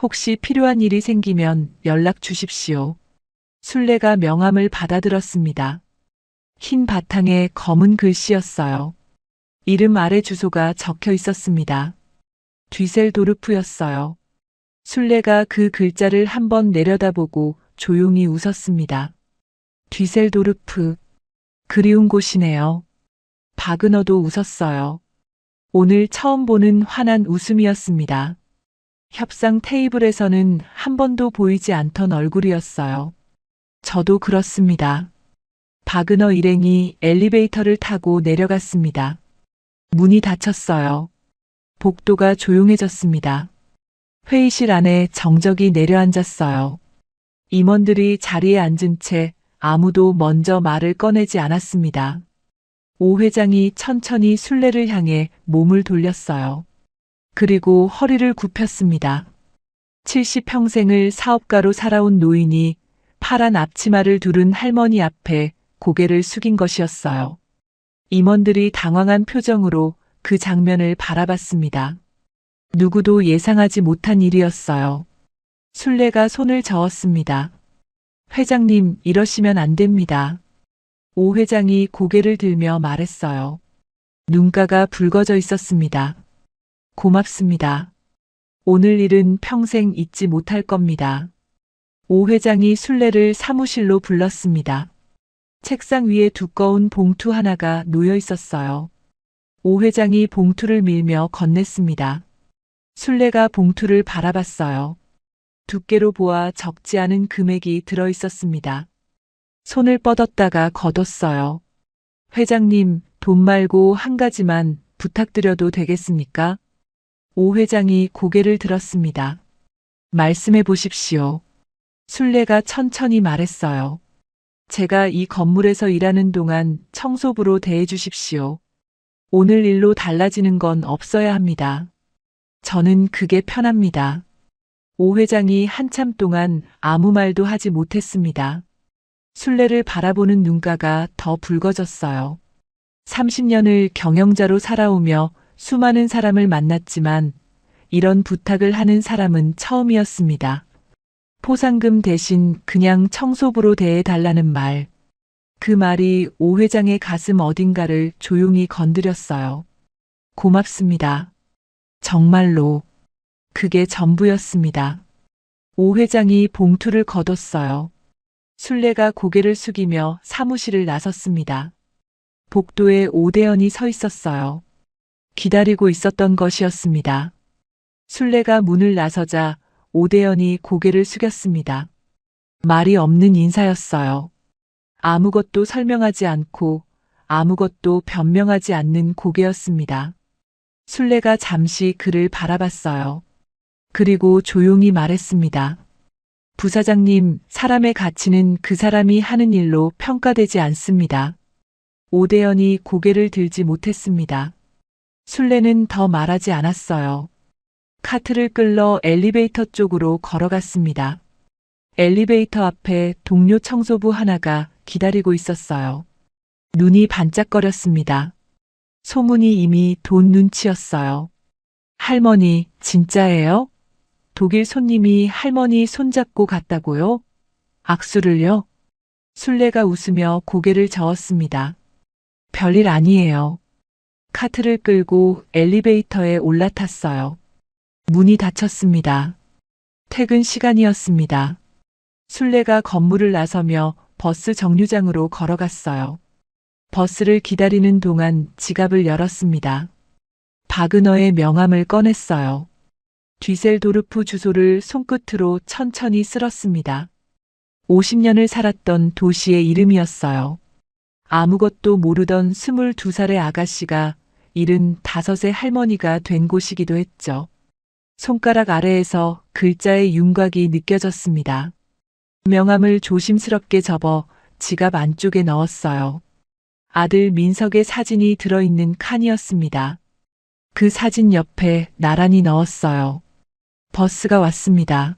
혹시 필요한 일이 생기면 연락 주십시오. 순례가 명함을 받아들었습니다. 흰 바탕에 검은 글씨였어요. 이름 아래 주소가 적혀 있었습니다. 뒤셀도르프였어요. 순례가 그 글자를 한번 내려다보고 조용히 웃었습니다. 뒤셀도르프. 그리운 곳이네요. 바그너도 웃었어요. 오늘 처음 보는 환한 웃음이었습니다. 협상 테이블에서는 한 번도 보이지 않던 얼굴이었어요. 저도 그렇습니다. 바그너 일행이 엘리베이터를 타고 내려갔습니다. 문이 닫혔어요. 복도가 조용해졌습니다. 회의실 안에 정적이 내려앉았어요. 임원들이 자리에 앉은 채 아무도 먼저 말을 꺼내지 않았습니다. 오 회장이 천천히 순례를 향해 몸을 돌렸어요. 그리고 허리를 굽혔습니다. 70평생을 사업가로 살아온 노인이 파란 앞치마를 두른 할머니 앞에 고개를 숙인 것이었어요. 임원들이 당황한 표정으로 그 장면을 바라봤습니다. 누구도 예상하지 못한 일이었어요. 순례가 손을 저었습니다. 회장님, 이러시면 안 됩니다. 오 회장이 고개를 들며 말했어요. 눈가가 붉어져 있었습니다. 고맙습니다. 오늘 일은 평생 잊지 못할 겁니다. 오 회장이 순례를 사무실로 불렀습니다. 책상 위에 두꺼운 봉투 하나가 놓여 있었어요. 오 회장이 봉투를 밀며 건넸습니다. 순례가 봉투를 바라봤어요. 두께로 보아 적지 않은 금액이 들어 있었습니다. 손을 뻗었다가 거뒀어요. 회장님, 돈 말고 한 가지만 부탁드려도 되겠습니까? 오 회장이 고개를 들었습니다. 말씀해 보십시오. 순례가 천천히 말했어요. 제가 이 건물에서 일하는 동안 청소부로 대해 주십시오. 오늘 일로 달라지는 건 없어야 합니다. 저는 그게 편합니다. 오 회장이 한참 동안 아무 말도 하지 못했습니다. 순례를 바라보는 눈가가 더 붉어졌어요. 30년을 경영자로 살아오며 수많은 사람을 만났지만 이런 부탁을 하는 사람은 처음이었습니다. 포상금 대신 그냥 청소부로 대해달라는 말. 그 말이 오 회장의 가슴 어딘가를 조용히 건드렸어요. 고맙습니다. 정말로. 그게 전부였습니다. 오 회장이 봉투를 거뒀어요. 순례가 고개를 숙이며 사무실을 나섰습니다. 복도에 오대연이 서 있었어요. 기다리고 있었던 것이었습니다. 순례가 문을 나서자 오대연이 고개를 숙였습니다. 말이 없는 인사였어요. 아무것도 설명하지 않고 아무것도 변명하지 않는 고개였습니다. 순례가 잠시 그를 바라봤어요. 그리고 조용히 말했습니다. 부사장님, 사람의 가치는 그 사람이 하는 일로 평가되지 않습니다. 오대연이 고개를 들지 못했습니다. 순례는 더 말하지 않았어요. 카트를 끌러 엘리베이터 쪽으로 걸어갔습니다. 엘리베이터 앞에 동료 청소부 하나가 기다리고 있었어요. 눈이 반짝거렸습니다. 소문이 이미 돈 눈치였어요. 할머니, 진짜예요? 독일 손님이 할머니 손잡고 갔다고요? 악수를요? 순례가 웃으며 고개를 저었습니다. 별일 아니에요. 카트를 끌고 엘리베이터에 올라탔어요. 문이 닫혔습니다. 퇴근 시간이었습니다. 순례가 건물을 나서며 버스 정류장으로 걸어갔어요. 버스를 기다리는 동안 지갑을 열었습니다. 바그너의 명함을 꺼냈어요. 뒤셀도르프 주소를 손끝으로 천천히 쓸었습니다. 50년을 살았던 도시의 이름이었어요. 아무것도 모르던 22살의 아가씨가 75의 할머니가 된 곳이기도 했죠. 손가락 아래에서 글자의 윤곽이 느껴졌습니다. 명함을 조심스럽게 접어 지갑 안쪽에 넣었어요. 아들 민석의 사진이 들어있는 칸이었습니다. 그 사진 옆에 나란히 넣었어요. 버스가 왔습니다.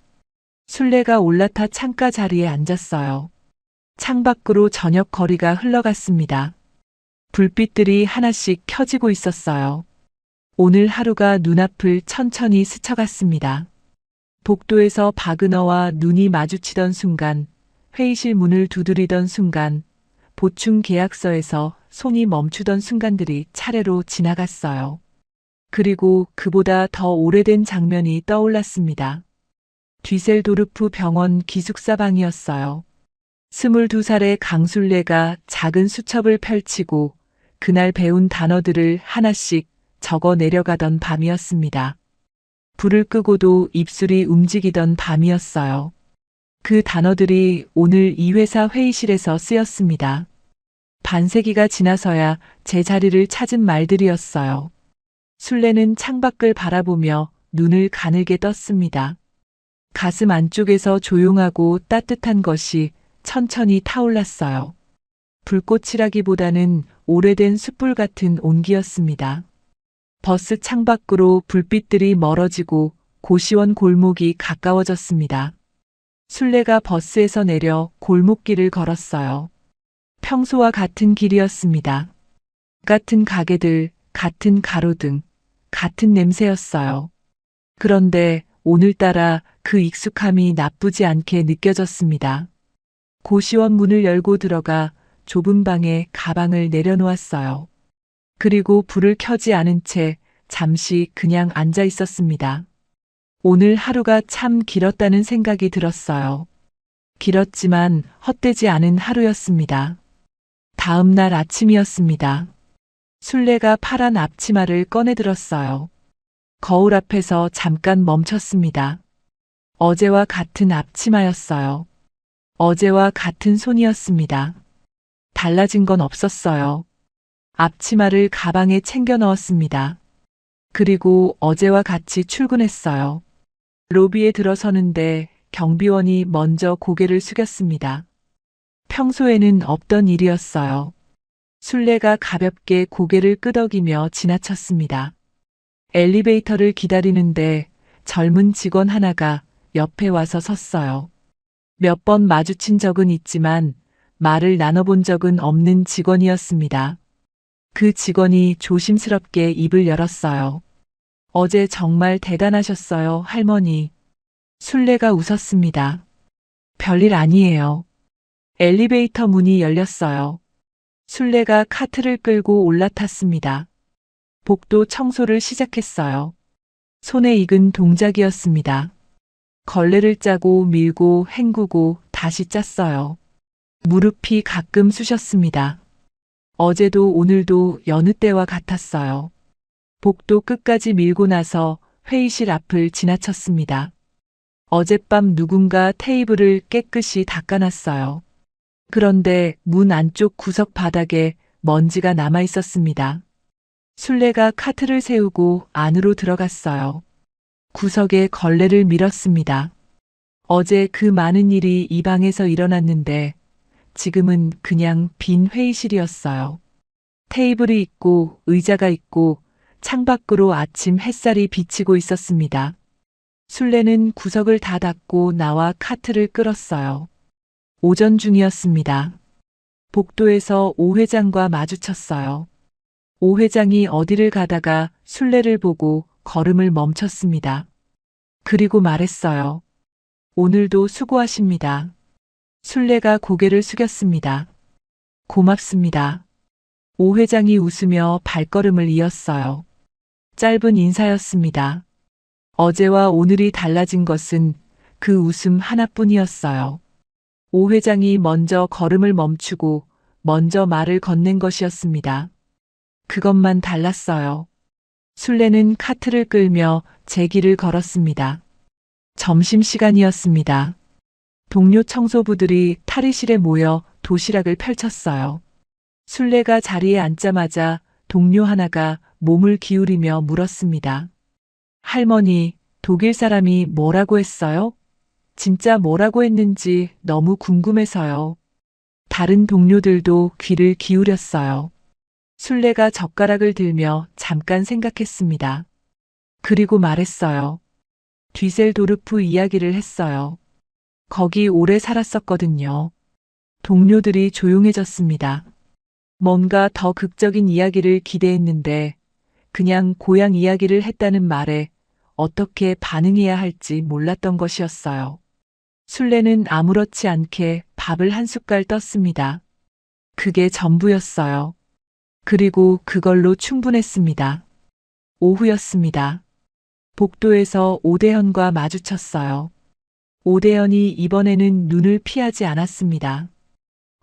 순례가 올라타 창가 자리에 앉았어요. 창밖으로 저녁 거리가 흘러갔습니다. 불빛들이 하나씩 켜지고 있었어요. 오늘 하루가 눈앞을 천천히 스쳐갔습니다. 복도에서 바그너와 눈이 마주치던 순간, 회의실 문을 두드리던 순간, 보충 계약서에서 손이 멈추던 순간들이 차례로 지나갔어요. 그리고 그보다 더 오래된 장면이 떠올랐습니다. 뒤셀도르프 병원 기숙사 방이었어요. 22살의 강순례가 작은 수첩을 펼치고 그날 배운 단어들을 하나씩 적어 내려가던 밤이었습니다. 불을 끄고도 입술이 움직이던 밤이었어요. 그 단어들이 오늘 이 회사 회의실에서 쓰였습니다. 반세기가 지나서야 제 자리를 찾은 말들이었어요. 순례는 창밖을 바라보며 눈을 가늘게 떴습니다. 가슴 안쪽에서 조용하고 따뜻한 것이 천천히 타올랐어요. 불꽃이라기보다는 오래된 숯불 같은 온기였습니다. 버스 창밖으로 불빛들이 멀어지고 고시원 골목이 가까워졌습니다. 순례가 버스에서 내려 골목길을 걸었어요. 평소와 같은 길이었습니다. 같은 가게들, 같은 가로등, 같은 냄새였어요. 그런데 오늘따라 그 익숙함이 나쁘지 않게 느껴졌습니다. 고시원 문을 열고 들어가 좁은 방에 가방을 내려놓았어요. 그리고 불을 켜지 않은 채 잠시 그냥 앉아 있었습니다. 오늘 하루가 참 길었다는 생각이 들었어요. 길었지만 헛되지 않은 하루였습니다. 다음 날 아침이었습니다. 술래가 파란 앞치마를 꺼내 들었어요. 거울 앞에서 잠깐 멈췄습니다. 어제와 같은 앞치마였어요. 어제와 같은 손이었습니다. 달라진 건 없었어요. 앞치마를 가방에 챙겨 넣었습니다. 그리고 어제와 같이 출근했어요. 로비에 들어서는데 경비원이 먼저 고개를 숙였습니다. 평소에는 없던 일이었어요. 술래가 가볍게 고개를 끄덕이며 지나쳤습니다. 엘리베이터를 기다리는데 젊은 직원 하나가 옆에 와서 섰어요. 몇 번 마주친 적은 있지만 말을 나눠본 적은 없는 직원이었습니다. 그 직원이 조심스럽게 입을 열었어요. 어제 정말 대단하셨어요, 할머니. 술래가 웃었습니다. 별일 아니에요. 엘리베이터 문이 열렸어요. 술래가 카트를 끌고 올라탔습니다. 복도 청소를 시작했어요. 손에 익은 동작이었습니다. 걸레를 짜고 밀고 헹구고 다시 짰어요. 무릎이 가끔 쑤셨습니다. 어제도 오늘도 여느 때와 같았어요. 복도 끝까지 밀고 나서 회의실 앞을 지나쳤습니다. 어젯밤 누군가 테이블을 깨끗이 닦아놨어요. 그런데 문 안쪽 구석 바닥에 먼지가 남아 있었습니다. 술래가 카트를 세우고 안으로 들어갔어요. 구석에 걸레를 밀었습니다. 어제 그 많은 일이 이 방에서 일어났는데 지금은 그냥 빈 회의실이었어요. 테이블이 있고 의자가 있고 창밖으로 아침 햇살이 비치고 있었습니다. 술래는 구석을 다 닫고 나와 카트를 끌었어요. 오전 중이었습니다. 복도에서 오 회장과 마주쳤어요. 오 회장이 어디를 가다가 술래를 보고 걸음을 멈췄습니다. 그리고 말했어요. 오늘도 수고하십니다. 술래가 고개를 숙였습니다. 고맙습니다. 오 회장이 웃으며 발걸음을 이었어요. 짧은 인사였습니다. 어제와 오늘이 달라진 것은 그 웃음 하나뿐이었어요. 오 회장이 먼저 걸음을 멈추고 먼저 말을 건넨 것이었습니다. 그것만 달랐어요. 술래는 카트를 끌며 제 길을 걸었습니다. 점심시간이었습니다. 동료 청소부들이 탈의실에 모여 도시락을 펼쳤어요. 술래가 자리에 앉자마자 동료 하나가 몸을 기울이며 물었습니다. 할머니, 독일 사람이 뭐라고 했어요? 진짜 뭐라고 했는지 너무 궁금해서요. 다른 동료들도 귀를 기울였어요. 술래가 젓가락을 들며 잠깐 생각했습니다. 그리고 말했어요. 뒤셀도르프 이야기를 했어요. 거기 오래 살았었거든요. 동료들이 조용해졌습니다. 뭔가 더 극적인 이야기를 기대했는데 그냥 고향 이야기를 했다는 말에 어떻게 반응해야 할지 몰랐던 것이었어요. 술래는 아무렇지 않게 밥을 한 숟갈 떴습니다. 그게 전부였어요. 그리고 그걸로 충분했습니다. 오후였습니다. 복도에서 오대현과 마주쳤어요. 오대현이 이번에는 눈을 피하지 않았습니다.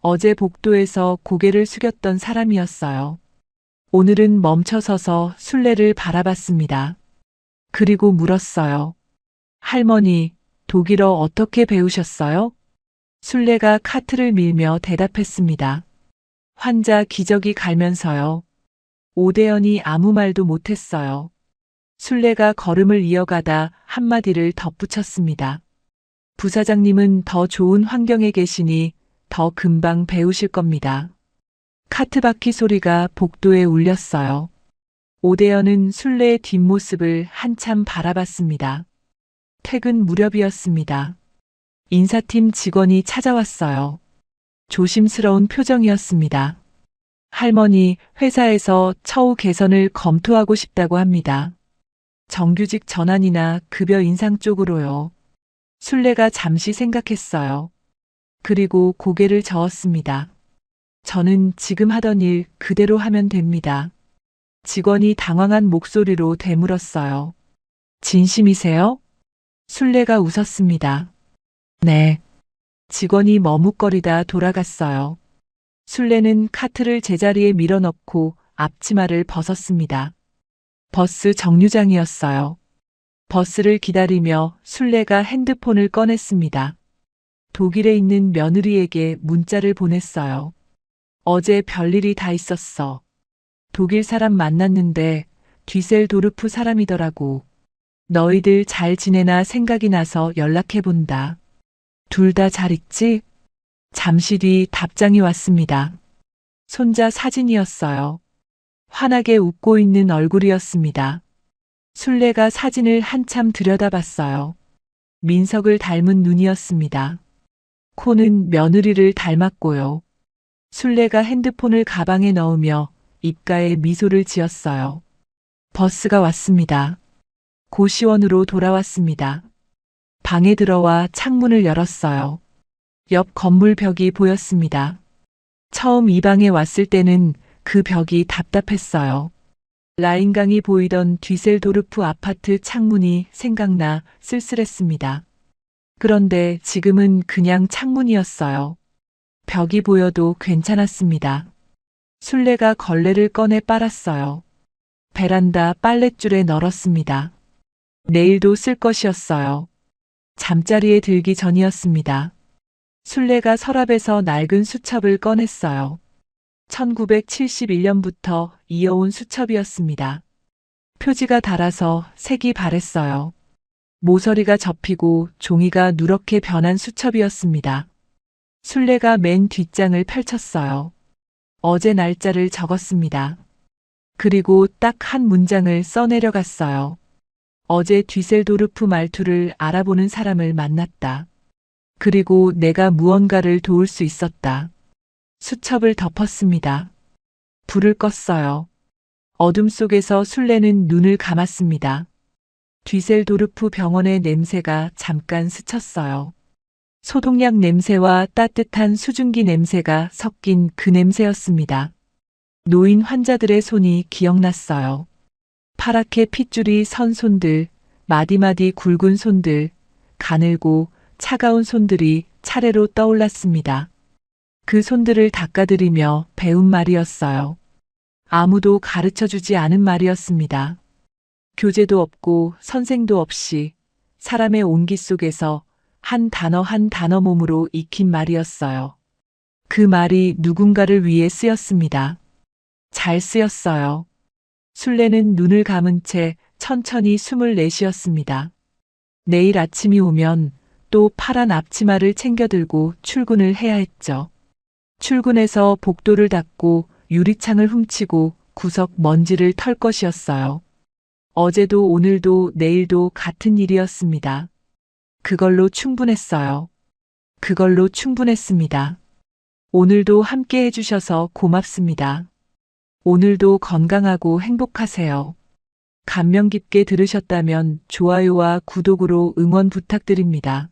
어제 복도에서 고개를 숙였던 사람이었어요. 오늘은 멈춰서서 술래를 바라봤습니다. 그리고 물었어요. 할머니, 독일어 어떻게 배우셨어요? 술래가 카트를 밀며 대답했습니다. 환자 기저귀 갈면서요. 오대현이 아무 말도 못했어요. 술래가 걸음을 이어가다 한마디를 덧붙였습니다. 부사장님은 더 좋은 환경에 계시니 더 금방 배우실 겁니다. 카트 바퀴 소리가 복도에 울렸어요. 오대현은 술래의 뒷모습을 한참 바라봤습니다. 퇴근 무렵이었습니다. 인사팀 직원이 찾아왔어요. 조심스러운 표정이었습니다. 할머니, 회사에서 처우 개선을 검토하고 싶다고 합니다. 정규직 전환이나 급여 인상 쪽으로요. 술래가 잠시 생각했어요. 그리고 고개를 저었습니다. 저는 지금 하던 일 그대로 하면 됩니다. 직원이 당황한 목소리로 되물었어요. 진심이세요? 순례가 웃었습니다. 네. 직원이 머뭇거리다 돌아갔어요. 순례는 카트를 제자리에 밀어넣고 앞치마를 벗었습니다. 버스 정류장이었어요. 버스를 기다리며 순례가 핸드폰을 꺼냈습니다. 독일에 있는 며느리에게 문자를 보냈어요. 어제 별일이 다 있었어. 독일 사람 만났는데 뒤셀도르프 사람이더라고. 너희들 잘 지내나 생각이 나서 연락해본다. 둘 다 잘 있지? 잠시 뒤 답장이 왔습니다. 손자 사진이었어요. 환하게 웃고 있는 얼굴이었습니다. 순례가 사진을 한참 들여다봤어요. 민석을 닮은 눈이었습니다. 코는 며느리를 닮았고요. 순례가 핸드폰을 가방에 넣으며 입가에 미소를 지었어요. 버스가 왔습니다. 고시원으로 돌아왔습니다. 방에 들어와 창문을 열었어요. 옆 건물 벽이 보였습니다. 처음 이 방에 왔을 때는 그 벽이 답답했어요. 라인강이 보이던 뒤셀도르프 아파트 창문이 생각나 쓸쓸했습니다. 그런데 지금은 그냥 창문이었어요. 벽이 보여도 괜찮았습니다. 순례가 걸레를 꺼내 빨았어요. 베란다 빨랫줄에 널었습니다. 내일도 쓸 것이었어요. 잠자리에 들기 전이었습니다. 순례가 서랍에서 낡은 수첩을 꺼냈어요. 1971년부터 이어온 수첩이었습니다. 표지가 닳아서 색이 바랬어요. 모서리가 접히고 종이가 누렇게 변한 수첩이었습니다. 순례가 맨 뒷장을 펼쳤어요. 어제 날짜를 적었습니다. 그리고 딱 한 문장을 써내려갔어요. 어제 뒤셀도르프 말투를 알아보는 사람을 만났다. 그리고 내가 무언가를 도울 수 있었다. 수첩을 덮었습니다. 불을 껐어요. 어둠 속에서 순례는 눈을 감았습니다. 뒤셀도르프 병원의 냄새가 잠깐 스쳤어요. 소독약 냄새와 따뜻한 수증기 냄새가 섞인 그 냄새였습니다. 노인 환자들의 손이 기억났어요. 파랗게 핏줄이 선 손들, 마디마디 굵은 손들, 가늘고 차가운 손들이 차례로 떠올랐습니다. 그 손들을 닦아드리며 배운 말이었어요. 아무도 가르쳐주지 않은 말이었습니다. 교재도 없고 선생도 없이 사람의 온기 속에서 한 단어 한 단어 몸으로 익힌 말이었어요. 그 말이 누군가를 위해 쓰였습니다. 잘 쓰였어요. 순례는 눈을 감은 채 천천히 숨을 내쉬었습니다. 내일 아침이 오면 또 파란 앞치마를 챙겨들고 출근을 해야 했죠. 출근해서 복도를 닦고 유리창을 훔치고 구석 먼지를 털 것이었어요. 어제도 오늘도 내일도 같은 일이었습니다. 그걸로 충분했어요. 그걸로 충분했습니다. 오늘도 함께 해주셔서 고맙습니다. 오늘도 건강하고 행복하세요. 감명 깊게 들으셨다면 좋아요와 구독으로 응원 부탁드립니다.